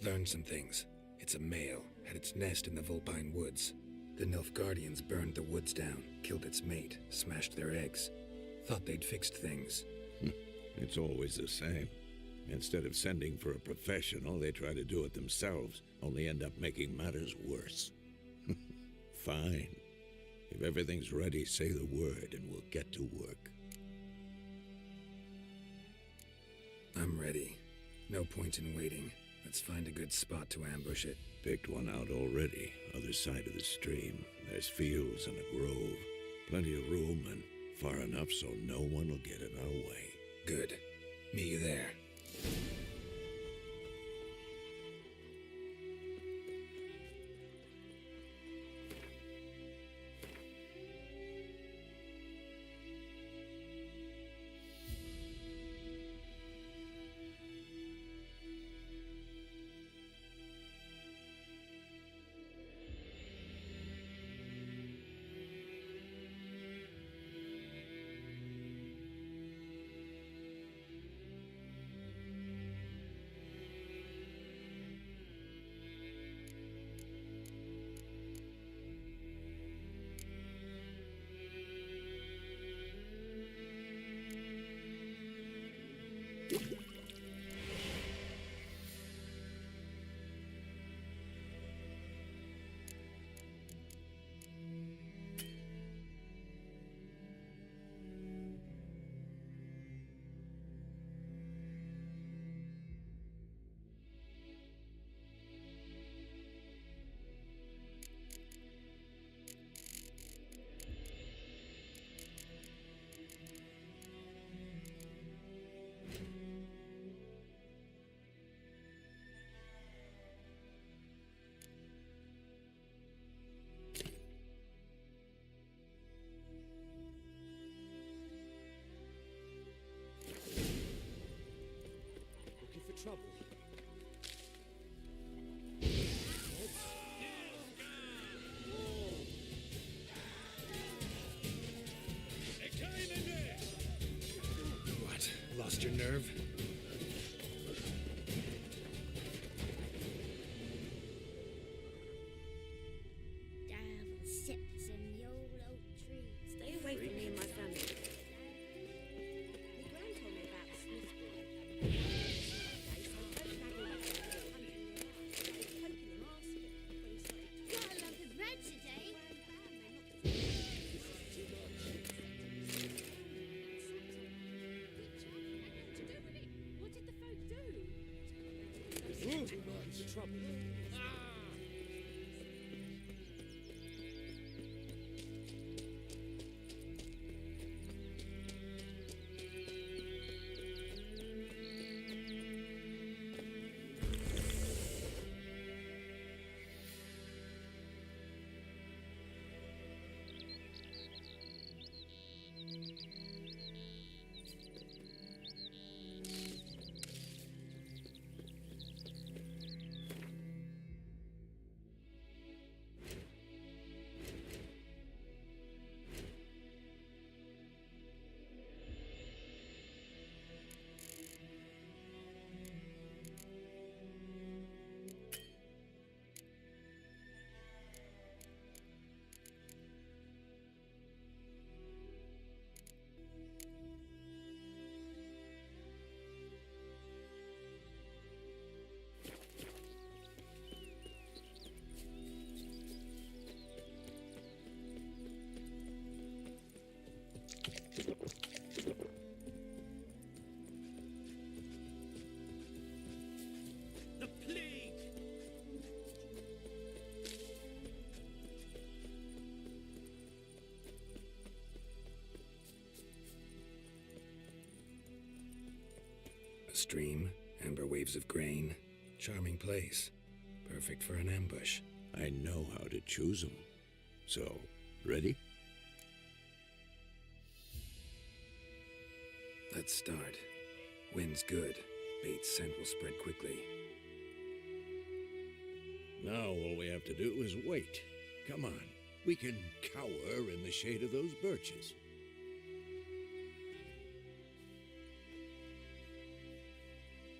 Learned some things. It's a male, had its nest in the Vulpine Woods. The Nilfgaardians burned the woods down, killed its mate, smashed their eggs. Thought they'd fixed things. It's always the same. Instead of sending for a professional, they try to do it themselves, only end up making matters worse. Fine. If everything's ready, say the word and we'll get to work. I'm ready. No point in waiting. Let's find a good spot to ambush it. Picked one out already, other side of the stream. There's fields and a grove. Plenty of room and far enough so no one will get in our way. Good. Meet you there. Trouble. What? Lost your nerve? Devil sits in the old oak tree. Stay away from me and my family. My gran told me about Smithville. Gotta love the bread today. What did the folk do? Too much trouble. stream, amber waves of grain. Charming place. Perfect for an ambush. I know how to choose 'em. So, ready? Let's start. Wind's good. Bait's scent will spread quickly. Now all we have to do is wait. Come on. We can cower in the shade of those birches.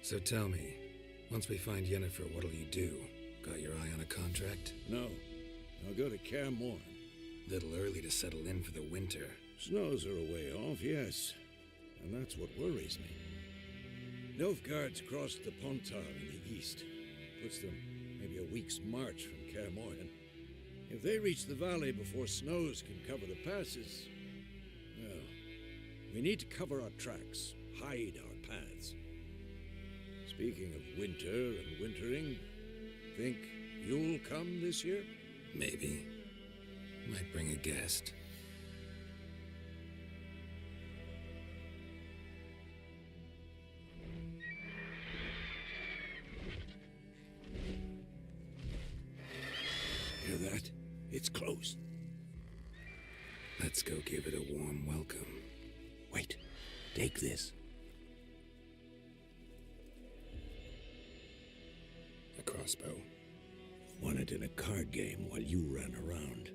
So tell me, once we find Yennefer, what'll you do? Got your eye on a contract? No. I'll go to Kaer Morhen. Little early to settle in for the winter. Snows are a way off, yes. And that's what worries me. Nilfgaard's crossed the Pontar in the east. Puts them maybe a week's march from Kaer Morhen. If they reach the valley before snows can cover the passes, well, we need to cover our tracks, hide our paths. Speaking of winter and wintering, think you'll come this year? Maybe. Might bring a guest. Hear that? It's close. Let's go give it a warm welcome. Wait. Take this. A crossbow. Won it in a card game while you ran around.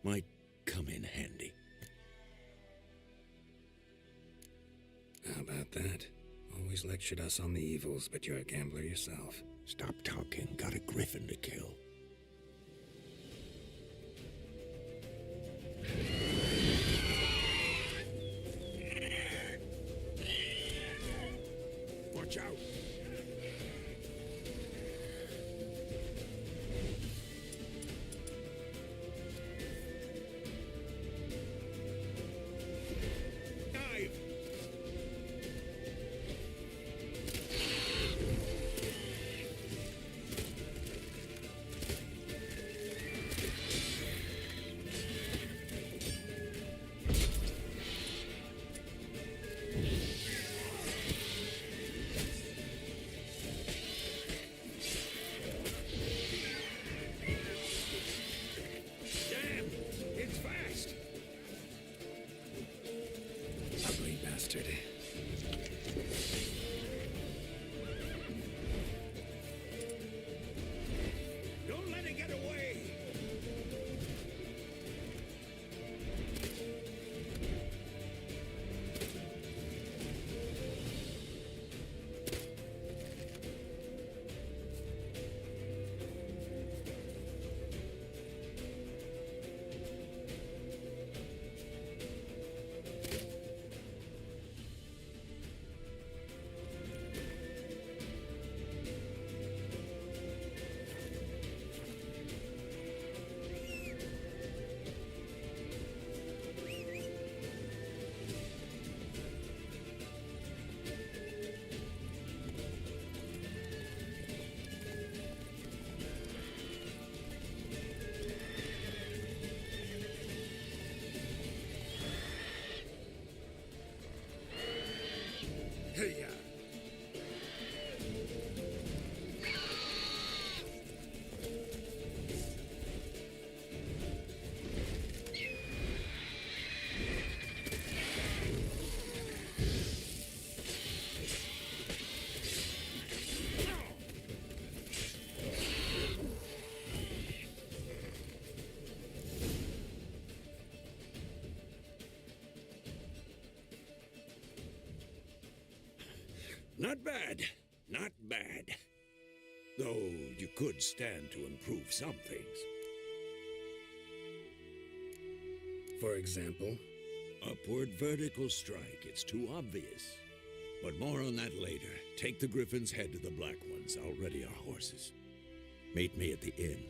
Might come in handy. How about that? Always lectured us on the evils, but you're a gambler yourself. Stop talking. Got a griffin to kill. Watch out! Dive! Damn! It's fast! Ugly bastard. Don't let it get away! Hey-ya! Not bad. Not bad. Though you could stand to improve some things. For example? Upward vertical strike. It's too obvious. But more on that later. Take the Griffin's head to the Black Ones. I'll ready our horses. Meet me at the inn.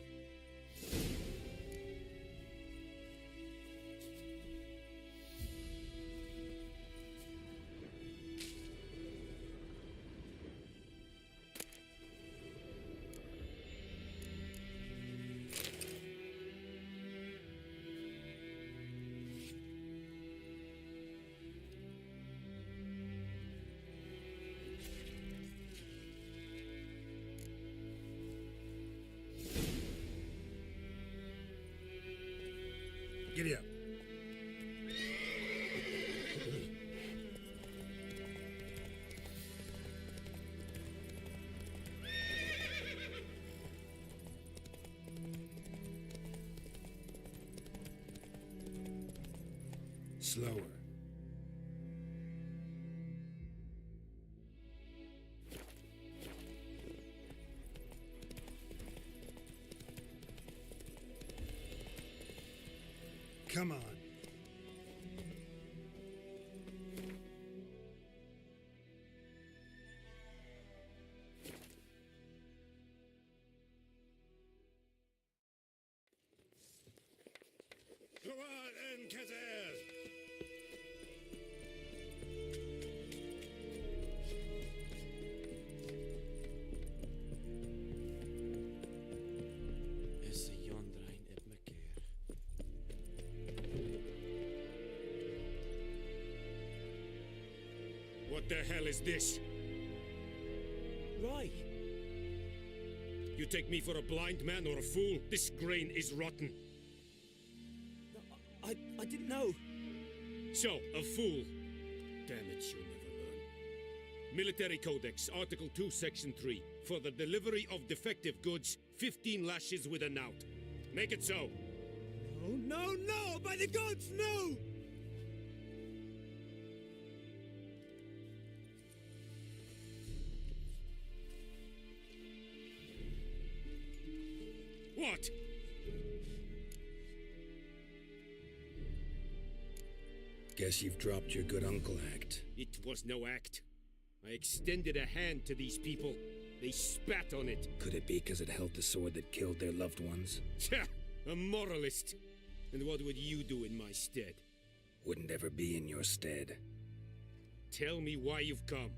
Giddy up. Slower. Come on. Go on, Encazer! Essa Yondrain et Macair. What the hell is this? Right. You take me for a blind man or a fool? This grain is rotten. I didn't know. So, a fool. Damn it, you'll never learn. Military Codex, Article 2, Section 3. For the delivery of defective goods, 15 lashes with a knout. Make it so. No, no! By the gods, no! What? Guess you've dropped your good uncle act. It was no act. I extended a hand to these people. They spat on it. Could it be because it held the sword that killed their loved ones? Tja, a moralist. And what would you do in my stead? Wouldn't ever be in your stead. Tell me why you've come.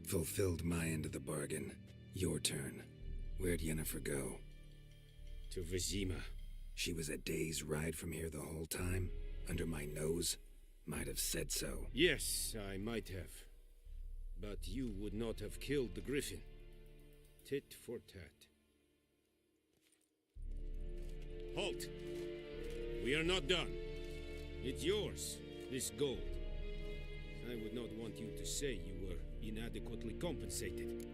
Fulfilled my end of the bargain. Your turn. Where'd Yennefer go? To Vizima. She was a day's ride from here the whole time? Under my nose? Might have said so. Yes, I might have. But you would not have killed the griffin. Tit for tat. Halt! We are not done. It's yours, this gold. I would not want you to say you were inadequately compensated.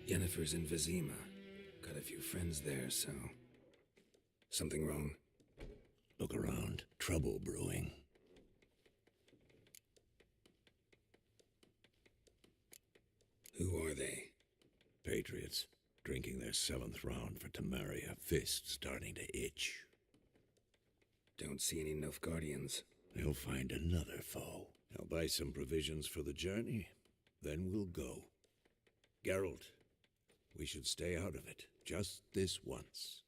Yennefer's in Vizima. Got a few friends there, so... Something wrong? Look around. Trouble brewing. Who are they? compatriots, drinking their 7th round for Temeria, fist starting to itch. Don't see any Nilfgaardians. They'll find another foe. I'll buy some provisions for the journey, then we'll go. Geralt, we should stay out of it, just this once.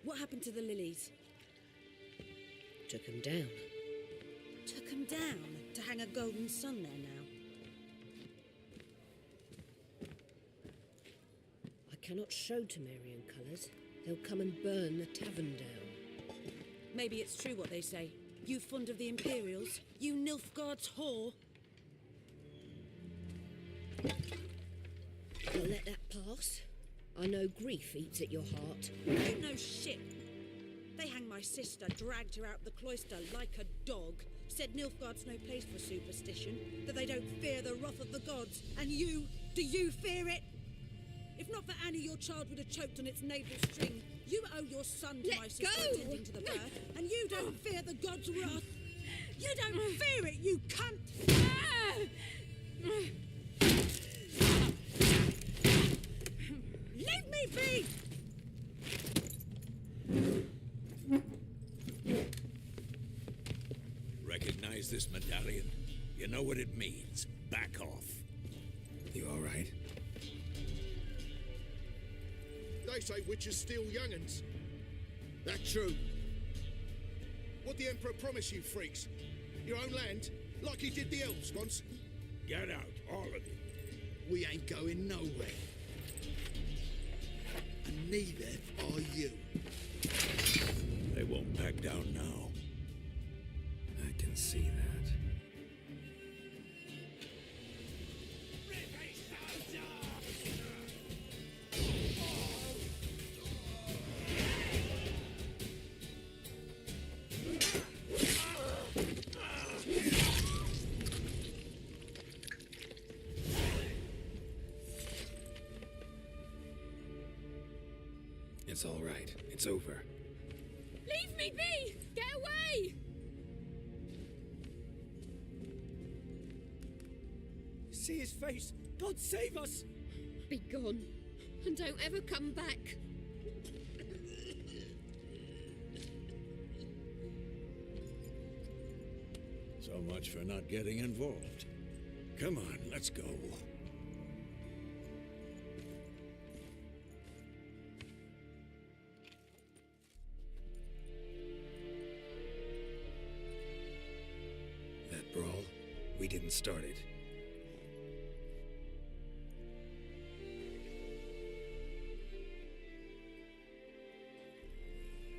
What happened to the lilies? Took 'em down. Took 'em down to hang a golden sun there now. I cannot show Temerian colours. They'll come and burn the tavern down. Maybe it's true what they say. You fond of the Imperials? You Nilfgaard's whore? I'll let that pass. I know grief eats at your heart. You know shit. They hanged my sister, dragged her out the cloister like a dog, said Nilfgaard's no place for superstition, that they don't fear the wrath of the gods. And you, do you fear it? If not for Annie, your child would have choked on its navel string. You owe your son to Let my sister go! attending to the birth, and you don't fear the gods' wrath. You don't fear it, you cunt! Leave me be! Recognize this medallion? You know what it means. Back off. You all right? They say witches steal young'uns. That true? What the Emperor promise you, freaks? Your own land? Like he did the elves once? Get out, all of you. We ain't going nowhere. And neither are you. They won't back down now. I can see that. It's all right. It's over. Leave me be! Get away! See his face! God save us! Be gone, and don't ever come back. So much for not getting involved. Come on, let's go. That brawl, we didn't start it.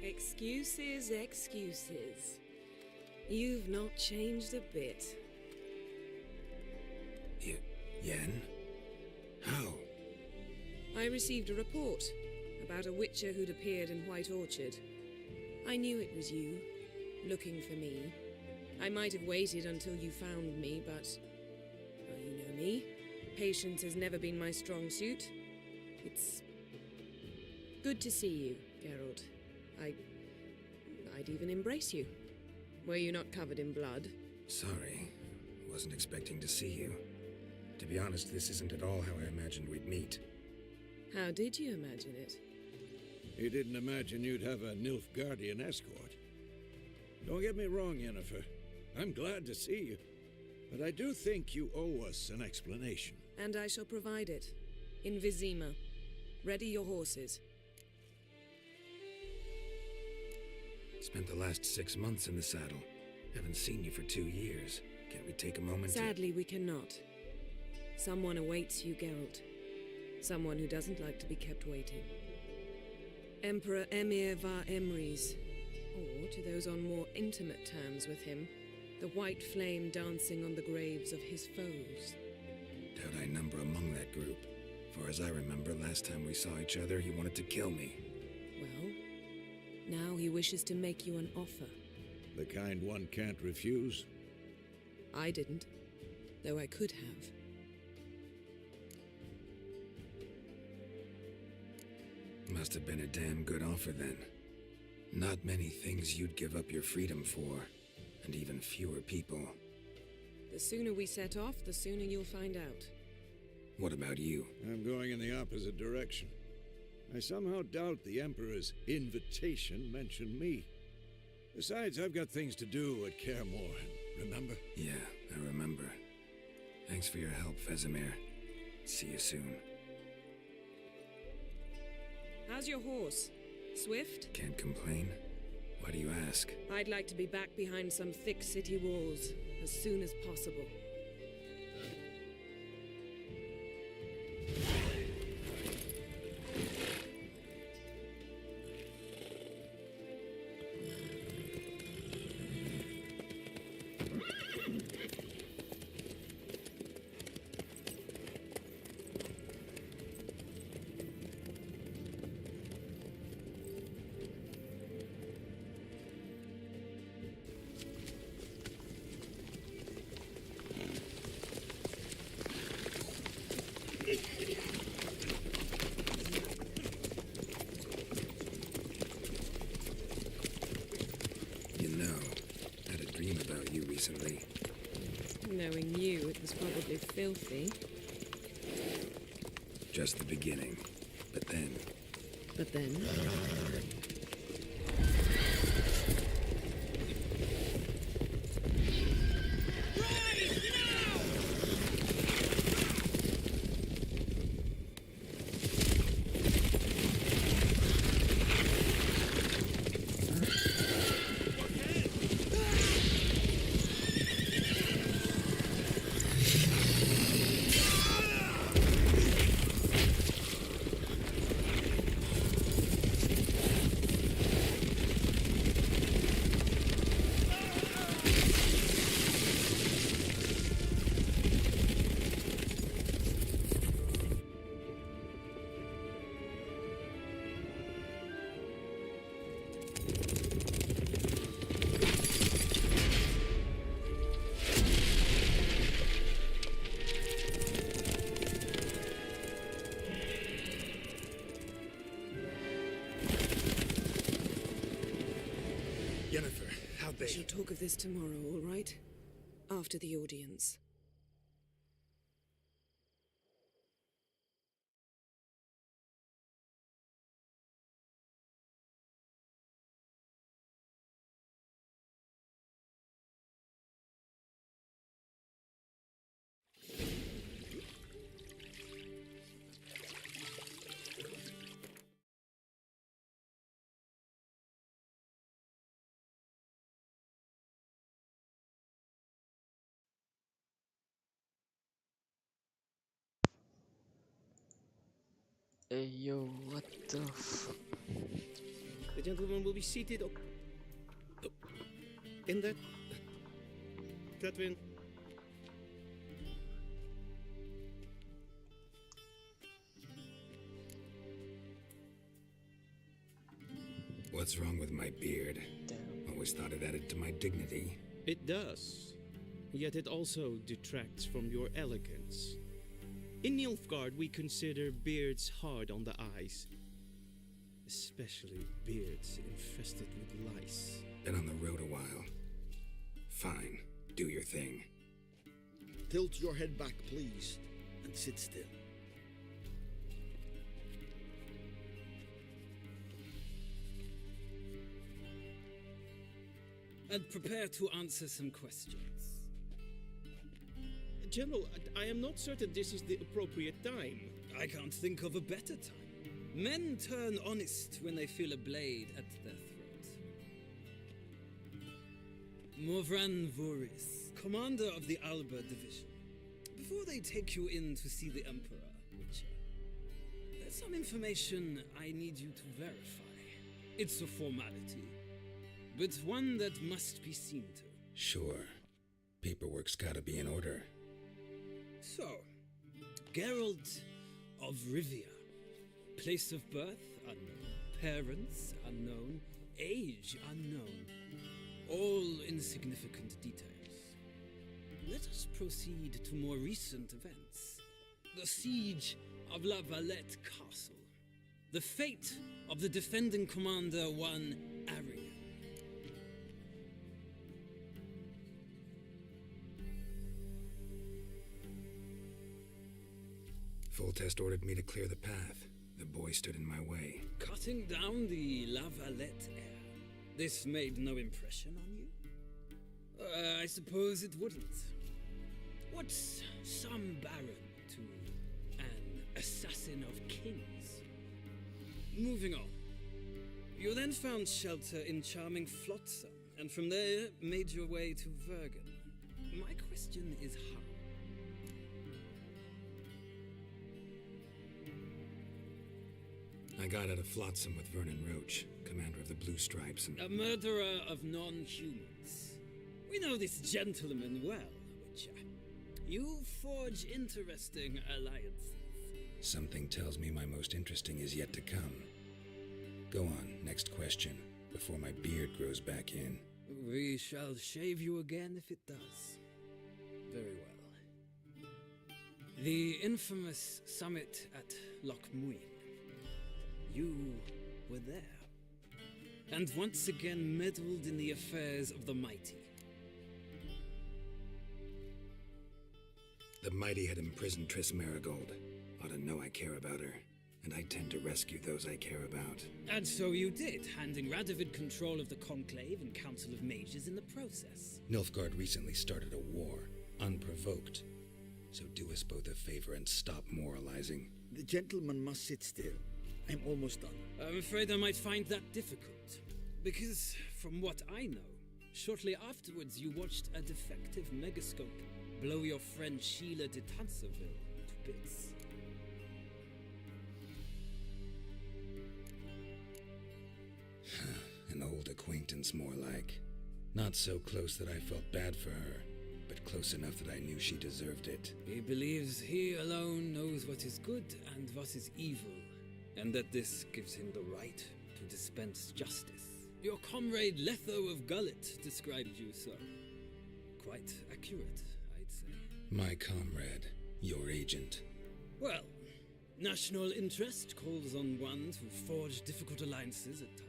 Excuses, excuses. You've not changed a bit. Yen? How? I received a report about a witcher who'd appeared in White Orchard. I knew it was you, looking for me. I might have waited until you found me, but... well, you know me. Patience has never been my strong suit. It's... good to see you, Geralt. I'd even embrace you. Were you not covered in blood? Sorry. Wasn't expecting to see you. To be honest, this isn't at all how I imagined we'd meet. How did you imagine it? You didn't imagine you'd have a Nilfgaardian escort. Don't get me wrong, Yennefer. I'm glad to see you. But I do think you owe us an explanation. And I shall provide it. In Vizima. Ready your horses. Spent the last 6 months in the saddle. Haven't seen you for 2 years. Can't we take a moment Sadly, we cannot. Someone awaits you, Geralt. Someone who doesn't like to be kept waiting. Emperor Emir var Emrys. Or, to those on more intimate terms with him, the white flame dancing on the graves of his foes. Doubt I number among that group. For as I remember, last time we saw each other, he wanted to kill me. Well, now he wishes to make you an offer. The kind one can't refuse? I didn't, though I could have. Must have been a damn good offer then. Not many things you'd give up your freedom for, and even fewer people. The sooner we set off, the sooner you'll find out. What about you? I'm going in the opposite direction. I somehow doubt the Emperor's invitation mentioned me. Besides, I've got things to do at Kaer Morhen, remember? Yeah, I remember. Thanks for your help, Vesemir. See you soon. How's your horse? Swift? Can't complain. Why do you ask? I'd like to be back behind some thick city walls as soon as possible. Recently. Knowing you, it was probably filthy. Just the beginning. But then... But then? We shall talk of this tomorrow, all right? After the audience. Hey yo, what the fuck? The gentleman will be seated in that... Catwin. What's wrong with my beard? Always thought it added to my dignity. It does. Yet it also detracts from your elegance. In Nilfgaard, we consider beards hard on the eyes. Especially beards infested with lice. Been on the road a while. Fine, do your thing. Tilt your head back, please, and sit still. And prepare to answer some questions. General, I am not certain this is the appropriate time. I can't think of a better time. Men turn honest when they feel a blade at their throat. Morvran Voorhis, commander of the Alba Division. Before they take you in to see the Emperor, Witcher, there's some information I need you to verify. It's a formality, but one that must be seen to. Sure. Paperwork's gotta be in order. So, Geralt of Rivia. Place of birth unknown. Parents unknown. Age unknown. All insignificant details. Let us proceed to more recent events. The siege of La Valette Castle. The fate of the defending commander, one Arad. Foltest ordered me to clear the path. The boy stood in my way. Cutting down the La Valette heir. This made no impression on you? I suppose it wouldn't. What's some baron to an assassin of kings? Moving on. You then found shelter in charming Flotsam, and from there made your way to Vergen. My question is how? I got out of Flotsam with Vernon Roach, commander of the Blue Stripes, and... A murderer of non-humans. We know this gentleman well, Witcher. You forge interesting alliances. Something tells me my most interesting is yet to come. Go on, next question, before my beard grows back in. We shall shave you again if it does. Very well. The infamous summit at Loch Muin. You were there. And once again meddled in the affairs of the mighty. The mighty had imprisoned Triss Marigold. Ought to know I care about her. And I tend to rescue those I care about. And so you did, handing Radovid control of the Conclave and Council of Mages in the process. Nilfgaard recently started a war, unprovoked. So do us both a favor and stop moralizing. The gentleman must sit still. I'm almost done. I'm afraid I might find that difficult. Because, from what I know, shortly afterwards you watched a defective megascope blow your friend Sheila de Tanserville to bits. An old acquaintance, more like. Not so close that I felt bad for her, but close enough that I knew she deserved it. He believes he alone knows what is good and what is evil, and that this gives him the right to dispense justice. Your comrade Letho of Gullet described you so. Quite accurate, I'd say. My comrade, your agent. Well, national interest calls on one to forge difficult alliances at times.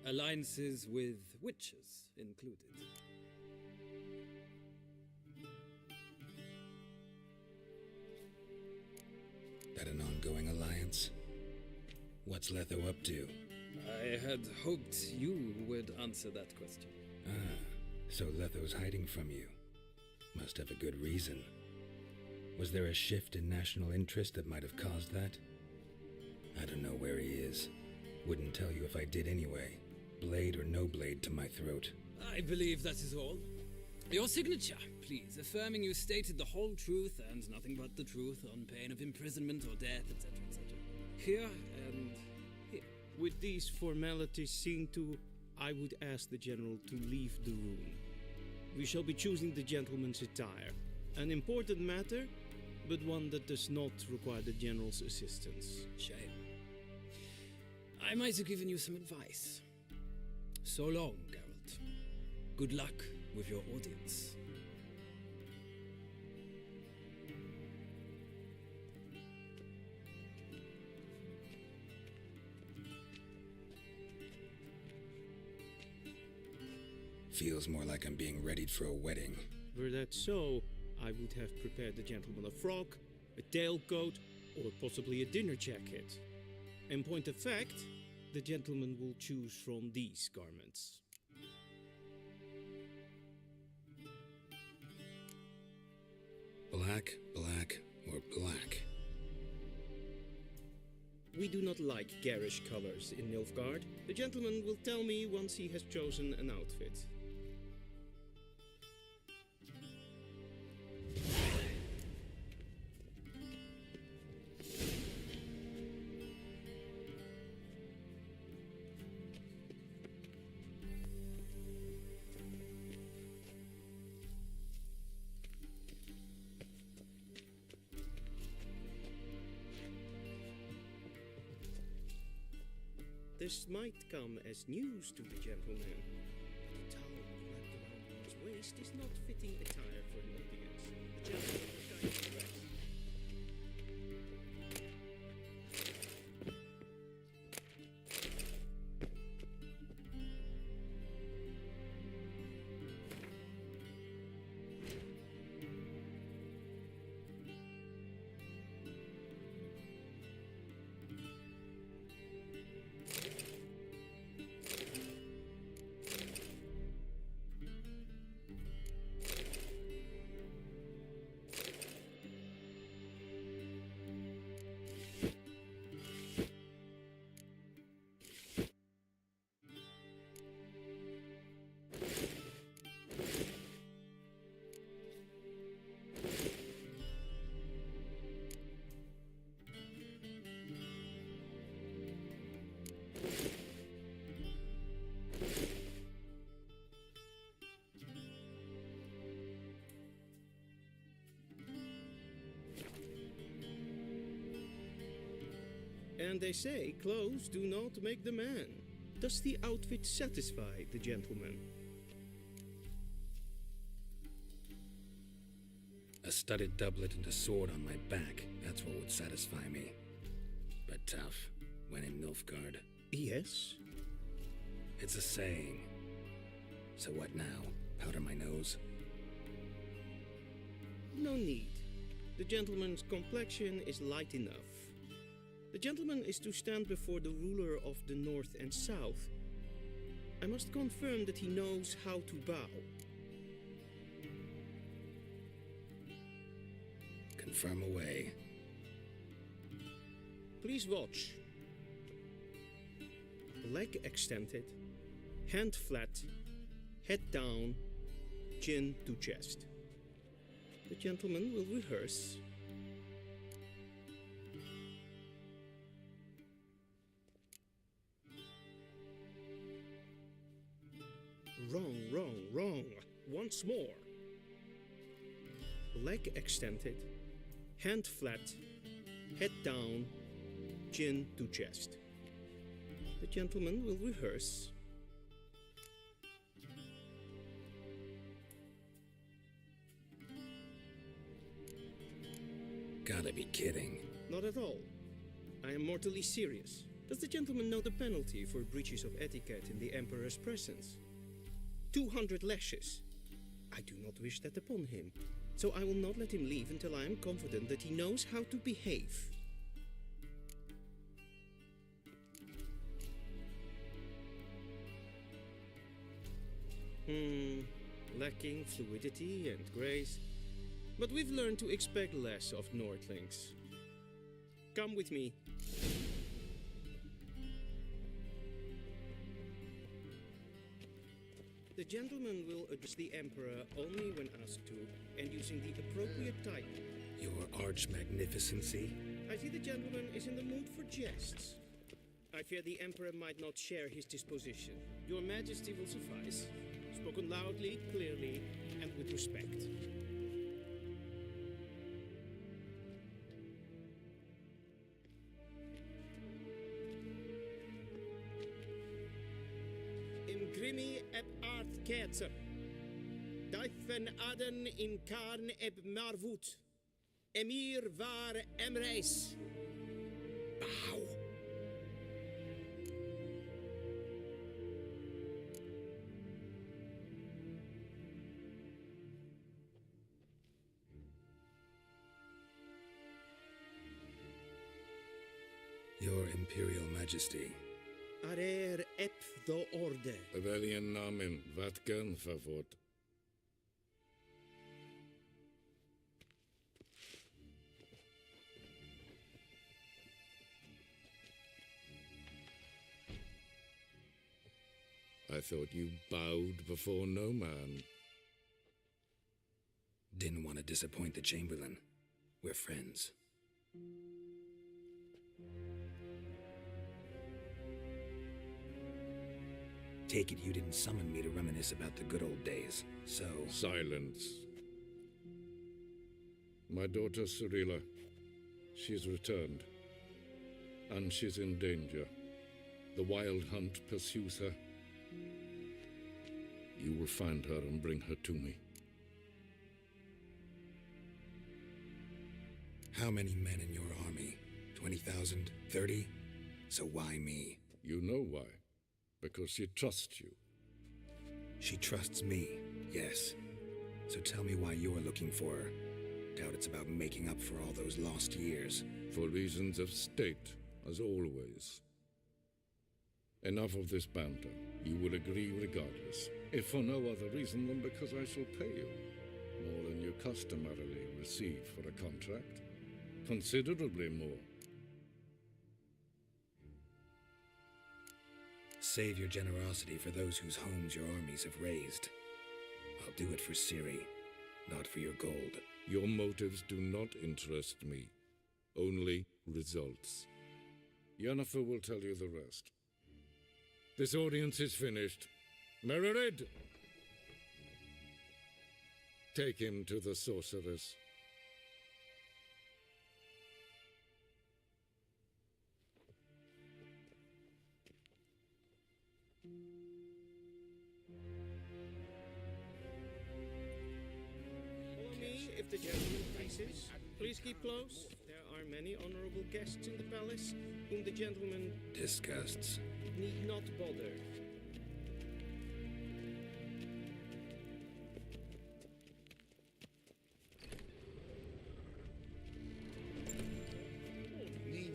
Alliances with witches included. That an ongoing alliance? What's Letho up to? I had hoped you would answer that question. Ah, so Letho's hiding from you. Must have a good reason. Was there a shift in national interest that might have caused that? I don't know where he is. Wouldn't tell you if I did anyway. Blade or no blade to my throat. I believe that is all. Your signature, please, affirming you stated the whole truth and nothing but the truth on pain of imprisonment or death, etc., etc. Here and here. With these formalities seen to, I would ask the General to leave the room. We shall be choosing the gentleman's attire. An important matter, but one that does not require the General's assistance. Shame. I might have given you some advice. So long, Geralt. Good luck with your audience. Feels more like I'm being readied for a wedding. Were that so, I would have prepared the gentleman a frock, a tailcoat, or possibly a dinner jacket. In point of fact, the gentleman will choose from these garments. Black, black, or black? We do not like garish colors in Nilfgaard. The gentleman will tell me once he has chosen an outfit. This might come as news to the gentleman. The towel wrapped around one's waist is not fitting attire for an audience. The gentleman will guide the rest. And they say clothes do not make the man. Does the outfit satisfy the gentleman? A studded doublet and a sword on my back, that's what would satisfy me. But tough, when in Nilfgaard. Yes? It's a saying. So what now? Powder my nose? No need. The gentleman's complexion is light enough. The gentleman is to stand before the ruler of the North and South. I must confirm that he knows how to bow. Confirm away. Please watch. Leg extended, hand flat, head down, chin to chest. The gentleman will rehearse. Wrong, wrong, wrong. Once more. Leg extended, hand flat, head down, chin to chest. The gentleman will rehearse. Gotta be kidding. Not at all. I am mortally serious. Does the gentleman know the penalty for breaches of etiquette in the Emperor's presence? 200 lashes. I do not wish that upon him, so I will not let him leave until I am confident that he knows how to behave. Lacking fluidity and grace. But we've learned to expect less of Nordlings. Come with me. The gentleman will address the Emperor only when asked to, and using the appropriate title. Your Arch-Magnificency? I see the gentleman is in the mood for jests. I fear the Emperor might not share his disposition. Your Majesty will suffice. Spoken loudly, clearly, and with respect. Imgrimi eb art ketzer. Daifen aden in karn eb marvut. Emir var emreis. Bow. Your Imperial Majesty. Arer ep do orde. Rebellion namen, Vatkan favort. I thought you bowed before no man. Didn't want to disappoint the Chamberlain. We're friends. Take it you didn't summon me to reminisce about the good old days, so... Silence. My daughter Cyrilla, she's returned. And she's in danger. The Wild Hunt pursues her. You will find her and bring her to me. How many men in your army? 20,000? 30? So why me? You know why. Because she trusts you. She trusts me, yes. So tell me why you're looking for her. Doubt it's about making up for all those lost years. For reasons of state, as always. Enough of this banter. You will agree regardless. If for no other reason than because I shall pay you. More than you customarily receive for a contract. Considerably more. Save your generosity for those whose homes your armies have razed. I'll do it for Ciri, not for your gold. Your motives do not interest me. Only results. Yennefer will tell you the rest. This audience is finished. Mererid! Take him to the sorceress. the gentlemen, pieces. Please keep close. There are many honorable guests in the palace whom the gentlemen Disgusts. need not bother.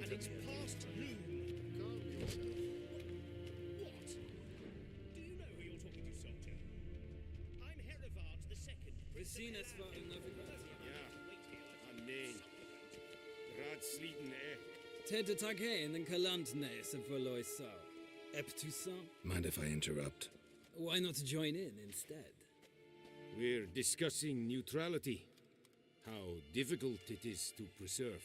And it's past noon. What? Do you know who you're talking to, soldier? I'm Herivard the Second. Priscinas var in Novigrad. Ja, nee. Raadsliden, Ted Taghain den Kalantnes for Loisa. Eptusan. Mind if I interrupt? Why not join in instead? We're discussing neutrality. How difficult it is to preserve.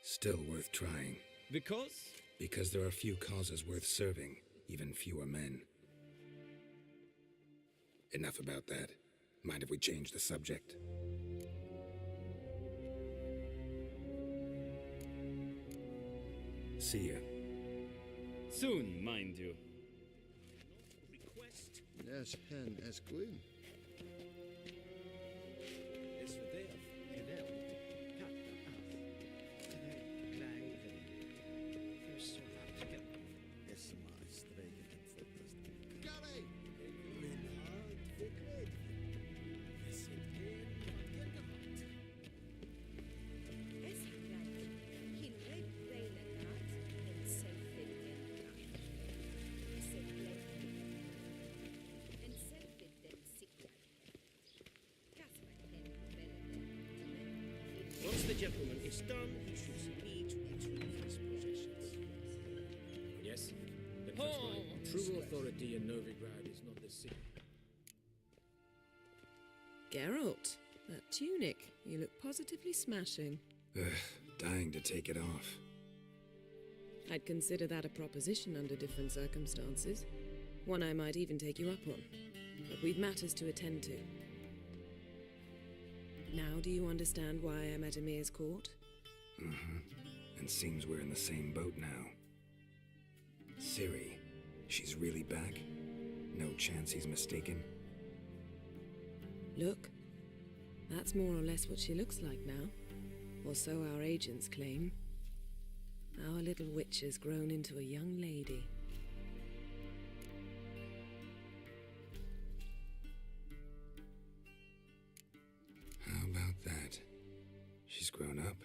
Still worth trying. Because? Because there are few causes worth serving, even fewer men. Enough about that. Mind if we change the subject? See ya. Soon, mind you. Request. As hen as Gwyn. Once the gentleman is done, he should need to retrieve his possessions. Yes, but trust my true authority in Novigrad is not the city. Geralt, that tunic. You look positively smashing. Ugh, dying to take it off. I'd consider that a proposition under different circumstances. One I might even take you up on. But we've matters to attend to. Now do you understand why I'm at Emir's court? Mm-hmm. And seems we're in the same boat now. Ciri, she's really back? No chance he's mistaken? Look, that's more or less what she looks like now. Or so our agents claim. Our little witch has grown into a young lady. How about that? She's grown up?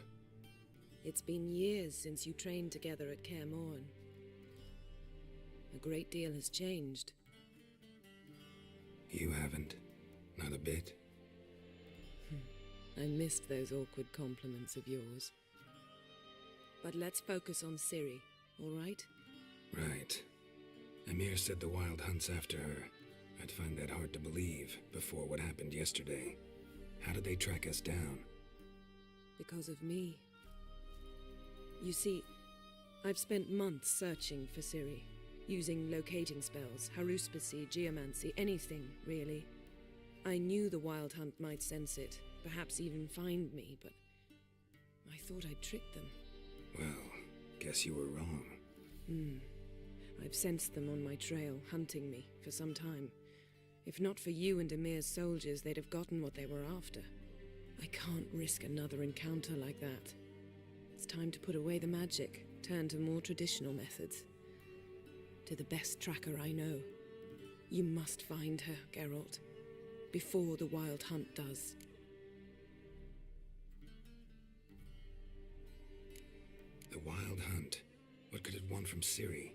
It's been years since you trained together at Kaer Morhen. A great deal has changed. You haven't. Not a bit. I missed those awkward compliments of yours. But let's focus on Ciri, all right? Right. Emir said the Wild Hunt's after her. I'd find that hard to believe before what happened yesterday. How did they track us down? Because of me. You see, I've spent months searching for Ciri, using locating spells, haruspicy, geomancy, anything, really. I knew the Wild Hunt might sense it, perhaps even find me, but I thought I'd tricked them. Well, guess you were wrong. I've sensed them on my trail, hunting me, for some time. If not for you and Emir's soldiers, they'd have gotten what they were after. I can't risk another encounter like that. It's time to put away the magic, turn to more traditional methods. To the best tracker I know. You must find her, Geralt. Before the Wild Hunt does. The Wild Hunt? What could it want from Ciri?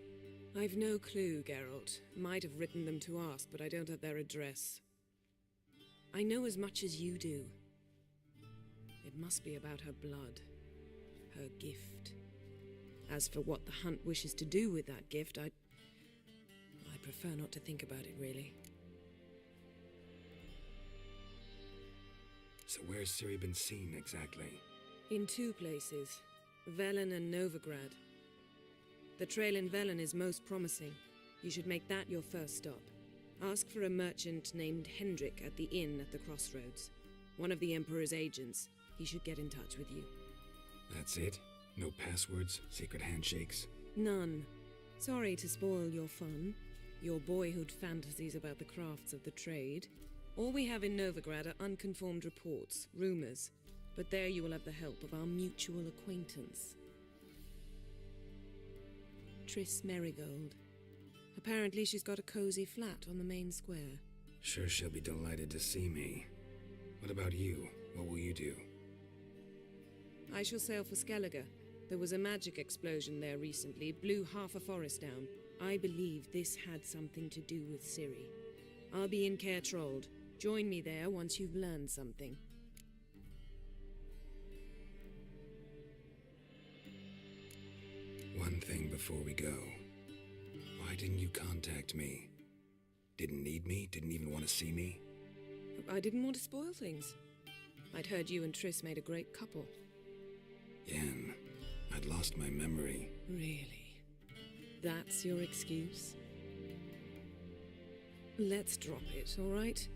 I've no clue, Geralt. Might have written them to ask, but I don't have their address. I know as much as you do. It must be about her blood. Her gift. As for what the Hunt wishes to do with that gift, I prefer not to think about it, really. So where's Ciri been seen, exactly? In two places. Velen and Novigrad. The trail in Velen is most promising. You should make that your first stop. Ask for a merchant named Hendrik at the inn at the crossroads. One of the Emperor's agents. He should get in touch with you. That's it? No passwords, secret handshakes? None. Sorry to spoil your fun. your boyhood fantasies about the crafts of the trade. All we have in Novigrad are unconfirmed reports, rumors. But there you will have the help of our mutual acquaintance. Triss Merigold. Apparently she's got a cozy flat on the main square. Sure she'll be delighted to see me. What about you? What will you do? I shall sail for Skellige. There was a magic explosion there recently, blew half a forest down. I believe this had something to do with Ciri. I'll be in Caer Trold. Join me there once you've learned something. One thing before we go. Why didn't you contact me? Didn't need me? Didn't even want to see me? I didn't want to spoil things. I'd heard you and Triss made a great couple. Yen, I'd lost my memory. Really? That's your excuse? Let's drop it, all right?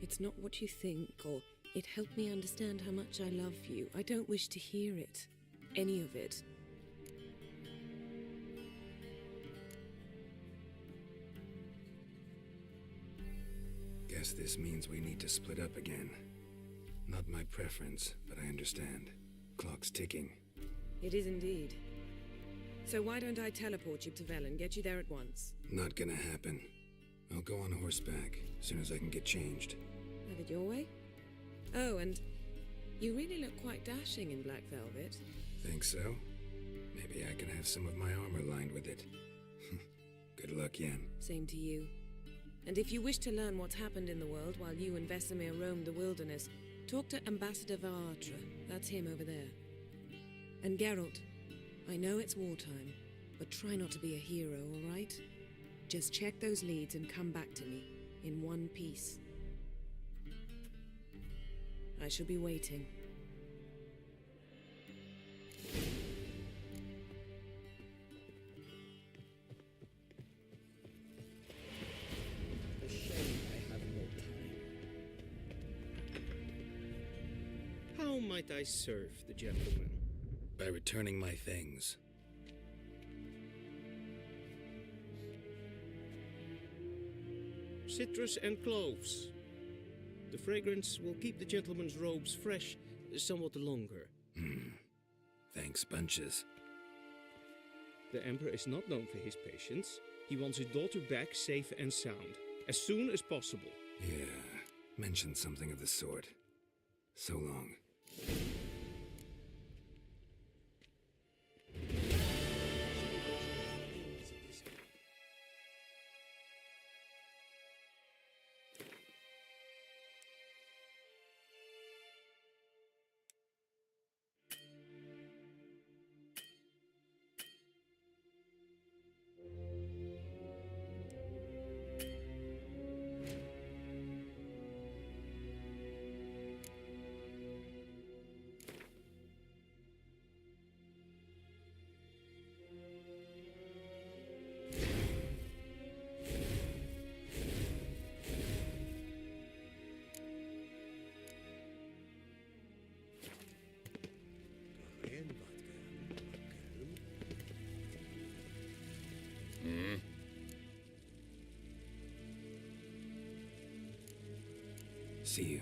It's not what you think, or it helped me understand how much I love you. I don't wish to hear it. Any of it. Guess this means we need to split up again. Not my preference, but I understand. Clock's ticking. It is indeed. So why don't I teleport you to Velen, get you there at once? Not gonna happen. I'll go on horseback, as soon as I can get changed. Have it your way? Oh, and you really look quite dashing in black velvet. Think so? Maybe I can have some of my armor lined with it. Good luck, Yen. Same to you. And if you wish to learn what's happened in the world while you and Vesemir roamed the wilderness, talk to Ambassador Vaatra. That's him over there. And Geralt, I know it's wartime, but try not to be a hero, all right? Just check those leads and come back to me, in one piece. I shall be waiting. A shame I have no time. How might I serve the gentleman? By returning my things. Citrus and cloves. The fragrance will keep the gentleman's robes fresh somewhat longer. Thanks, bunches. The Emperor is not known for his patience. He wants his daughter back safe and sound, as soon as possible. Yeah, mentioned something of the sort. So long. See you.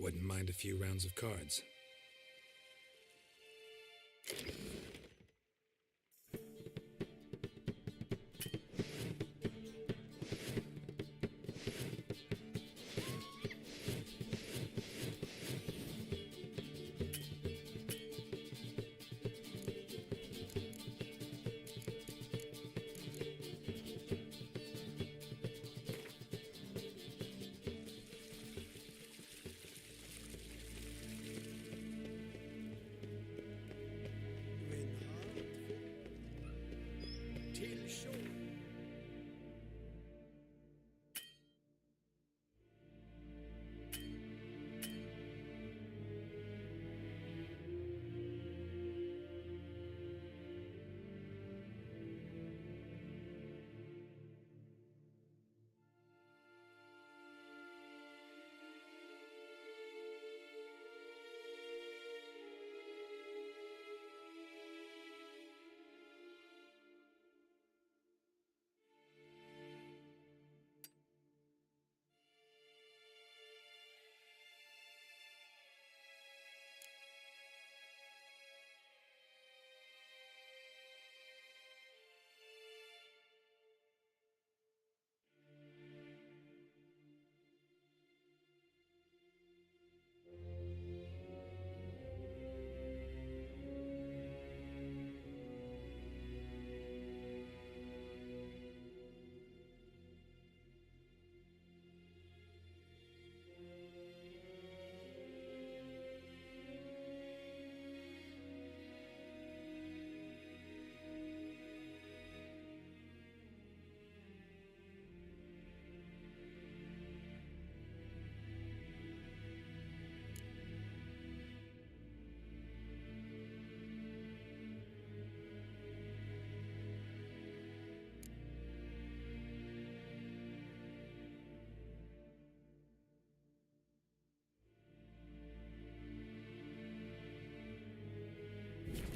Wouldn't mind a few rounds of cards. till shore.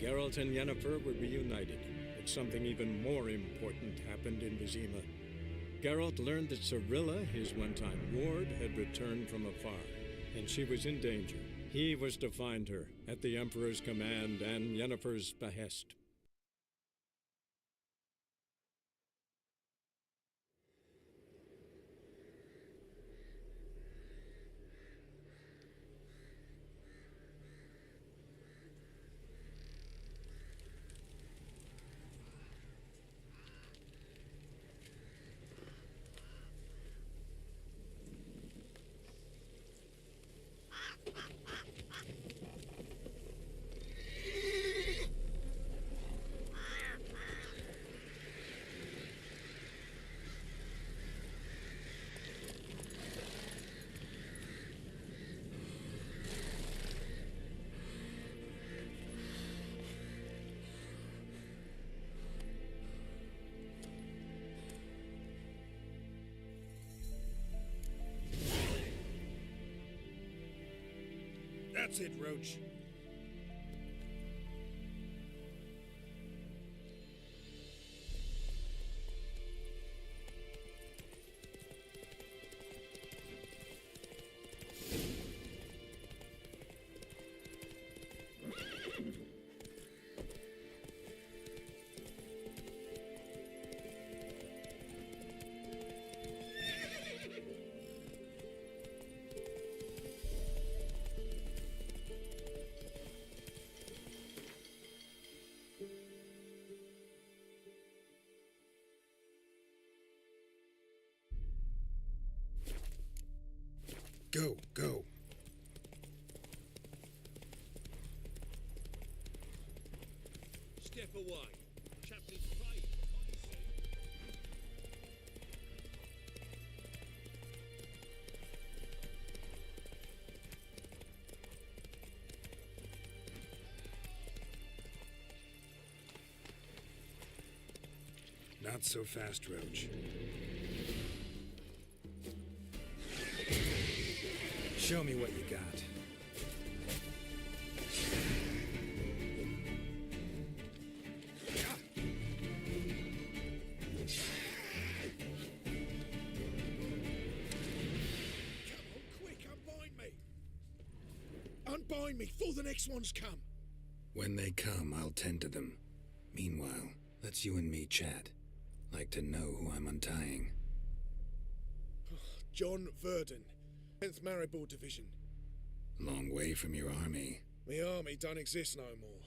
Geralt and Yennefer were reunited, but something even more important happened in Vizima. Geralt learned that Cirilla, his one-time ward, had returned from afar, and she was in danger. He was to find her, at the Emperor's command and Yennefer's behest. That's it, Roach. Go, go. Step away. Chaplain's praying. Not so fast, Roach. Show me what you got. Unbind me before the next ones come. When they come, I'll tend to them. Meanwhile, let's you and me chat. Like to know who I'm untying. John Verdon, 10th Maribor Division. Long way from your army. My army don't exist no more.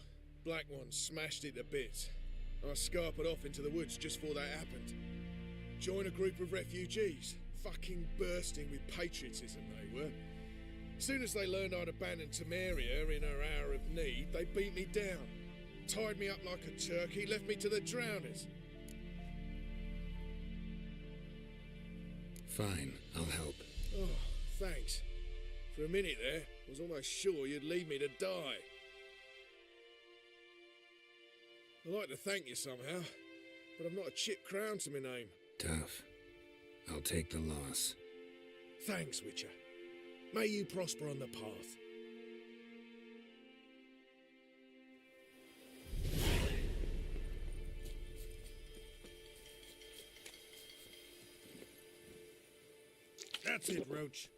Black Ones smashed it to bits. I scarpered off into the woods just before that happened. Joined a group of refugees, fucking bursting with patriotism they were. Soon as they learned I'd abandoned Temeria in her hour of need, they beat me down. Tied me up like a turkey, left me to the drowners. Fine, I'll help. Oh, thanks. For a minute there, I was almost sure you'd leave me to die. I'd like to thank you somehow, but I've not a chip crown to my name. Tough. I'll take the loss. Thanks, Witcher. May you prosper on the path. That's it, Roach.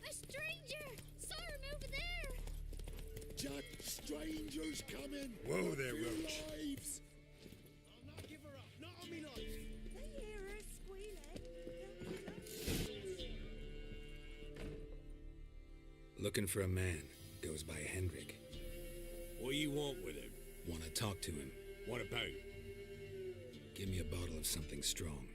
A stranger! Saw him over there! Jack, strangers coming! Whoa there, Roach. Lives. I'll not give her up. Not on me life. They hear her squealing. Looking for a man. Goes by Hendrik. What do you want with him? Want to talk to him. What about? Give me a bottle of something strong.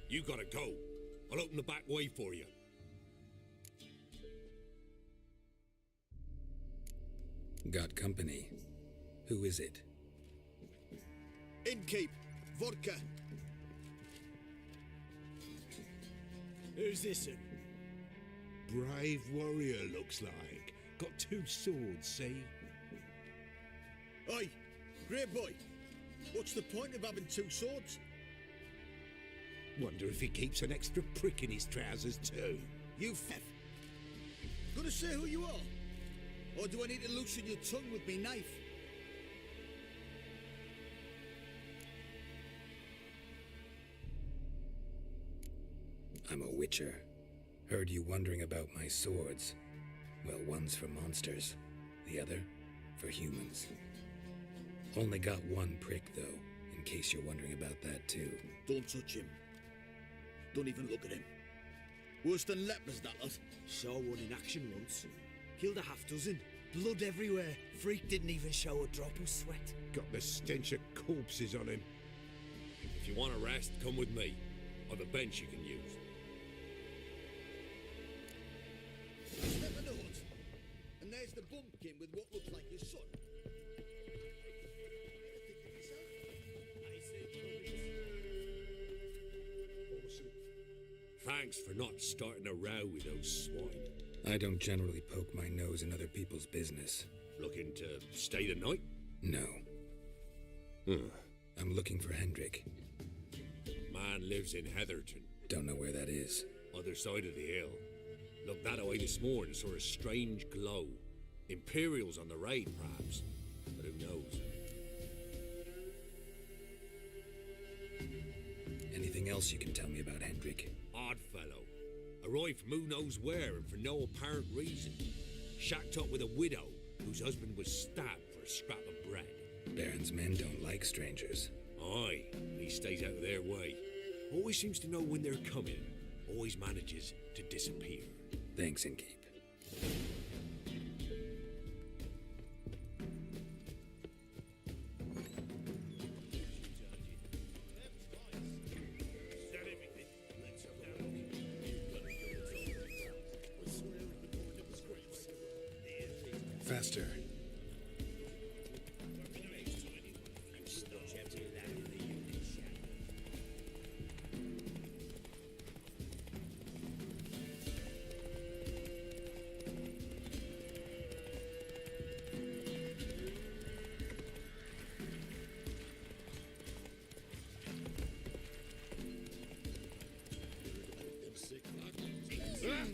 You gotta go. I'll open the back way for you. Got company. Who is it? Innkeep, vodka. Who's this? Brave warrior, looks like. Got 2 swords, see? Oi, great boy. What's the point of having 2 swords? Wonder if he keeps an extra prick in his trousers too. You f. Gonna say who you are? Or do I need to loosen your tongue with me knife? I'm a witcher. Heard you wondering about my swords. Well, one's for monsters, the other for humans. Only got 1 prick, though, in case you're wondering about that too. Don't touch him. Don't even look at him. Worse than lepers, that lot. Saw one in action once. Killed a half dozen. Blood everywhere. Freak didn't even show a drop of sweat. Got the stench of corpses on him. If you want a rest, come with me. I've a bench you can use. Step in the hut. And there's the bumpkin with what looks like his son. Thanks for not starting a row with those swine. I don't generally poke my nose in other people's business. Looking to stay the night? No. I'm looking for Hendrik. Man lives in Heatherton. Don't know where that is. Other side of the hill. Looked that away this morning, saw a strange glow. Imperials on the raid, perhaps. But who knows? Anything else you can tell me about Hendrik? Odd fellow. Arrived from who knows where and for no apparent reason. Shacked up with a widow whose husband was stabbed for a scrap of bread. Baron's men don't like strangers. Aye, he stays out of their way. Always seems to know when they're coming. Always manages to disappear. Thanks, Innkeep. Faster. Ah!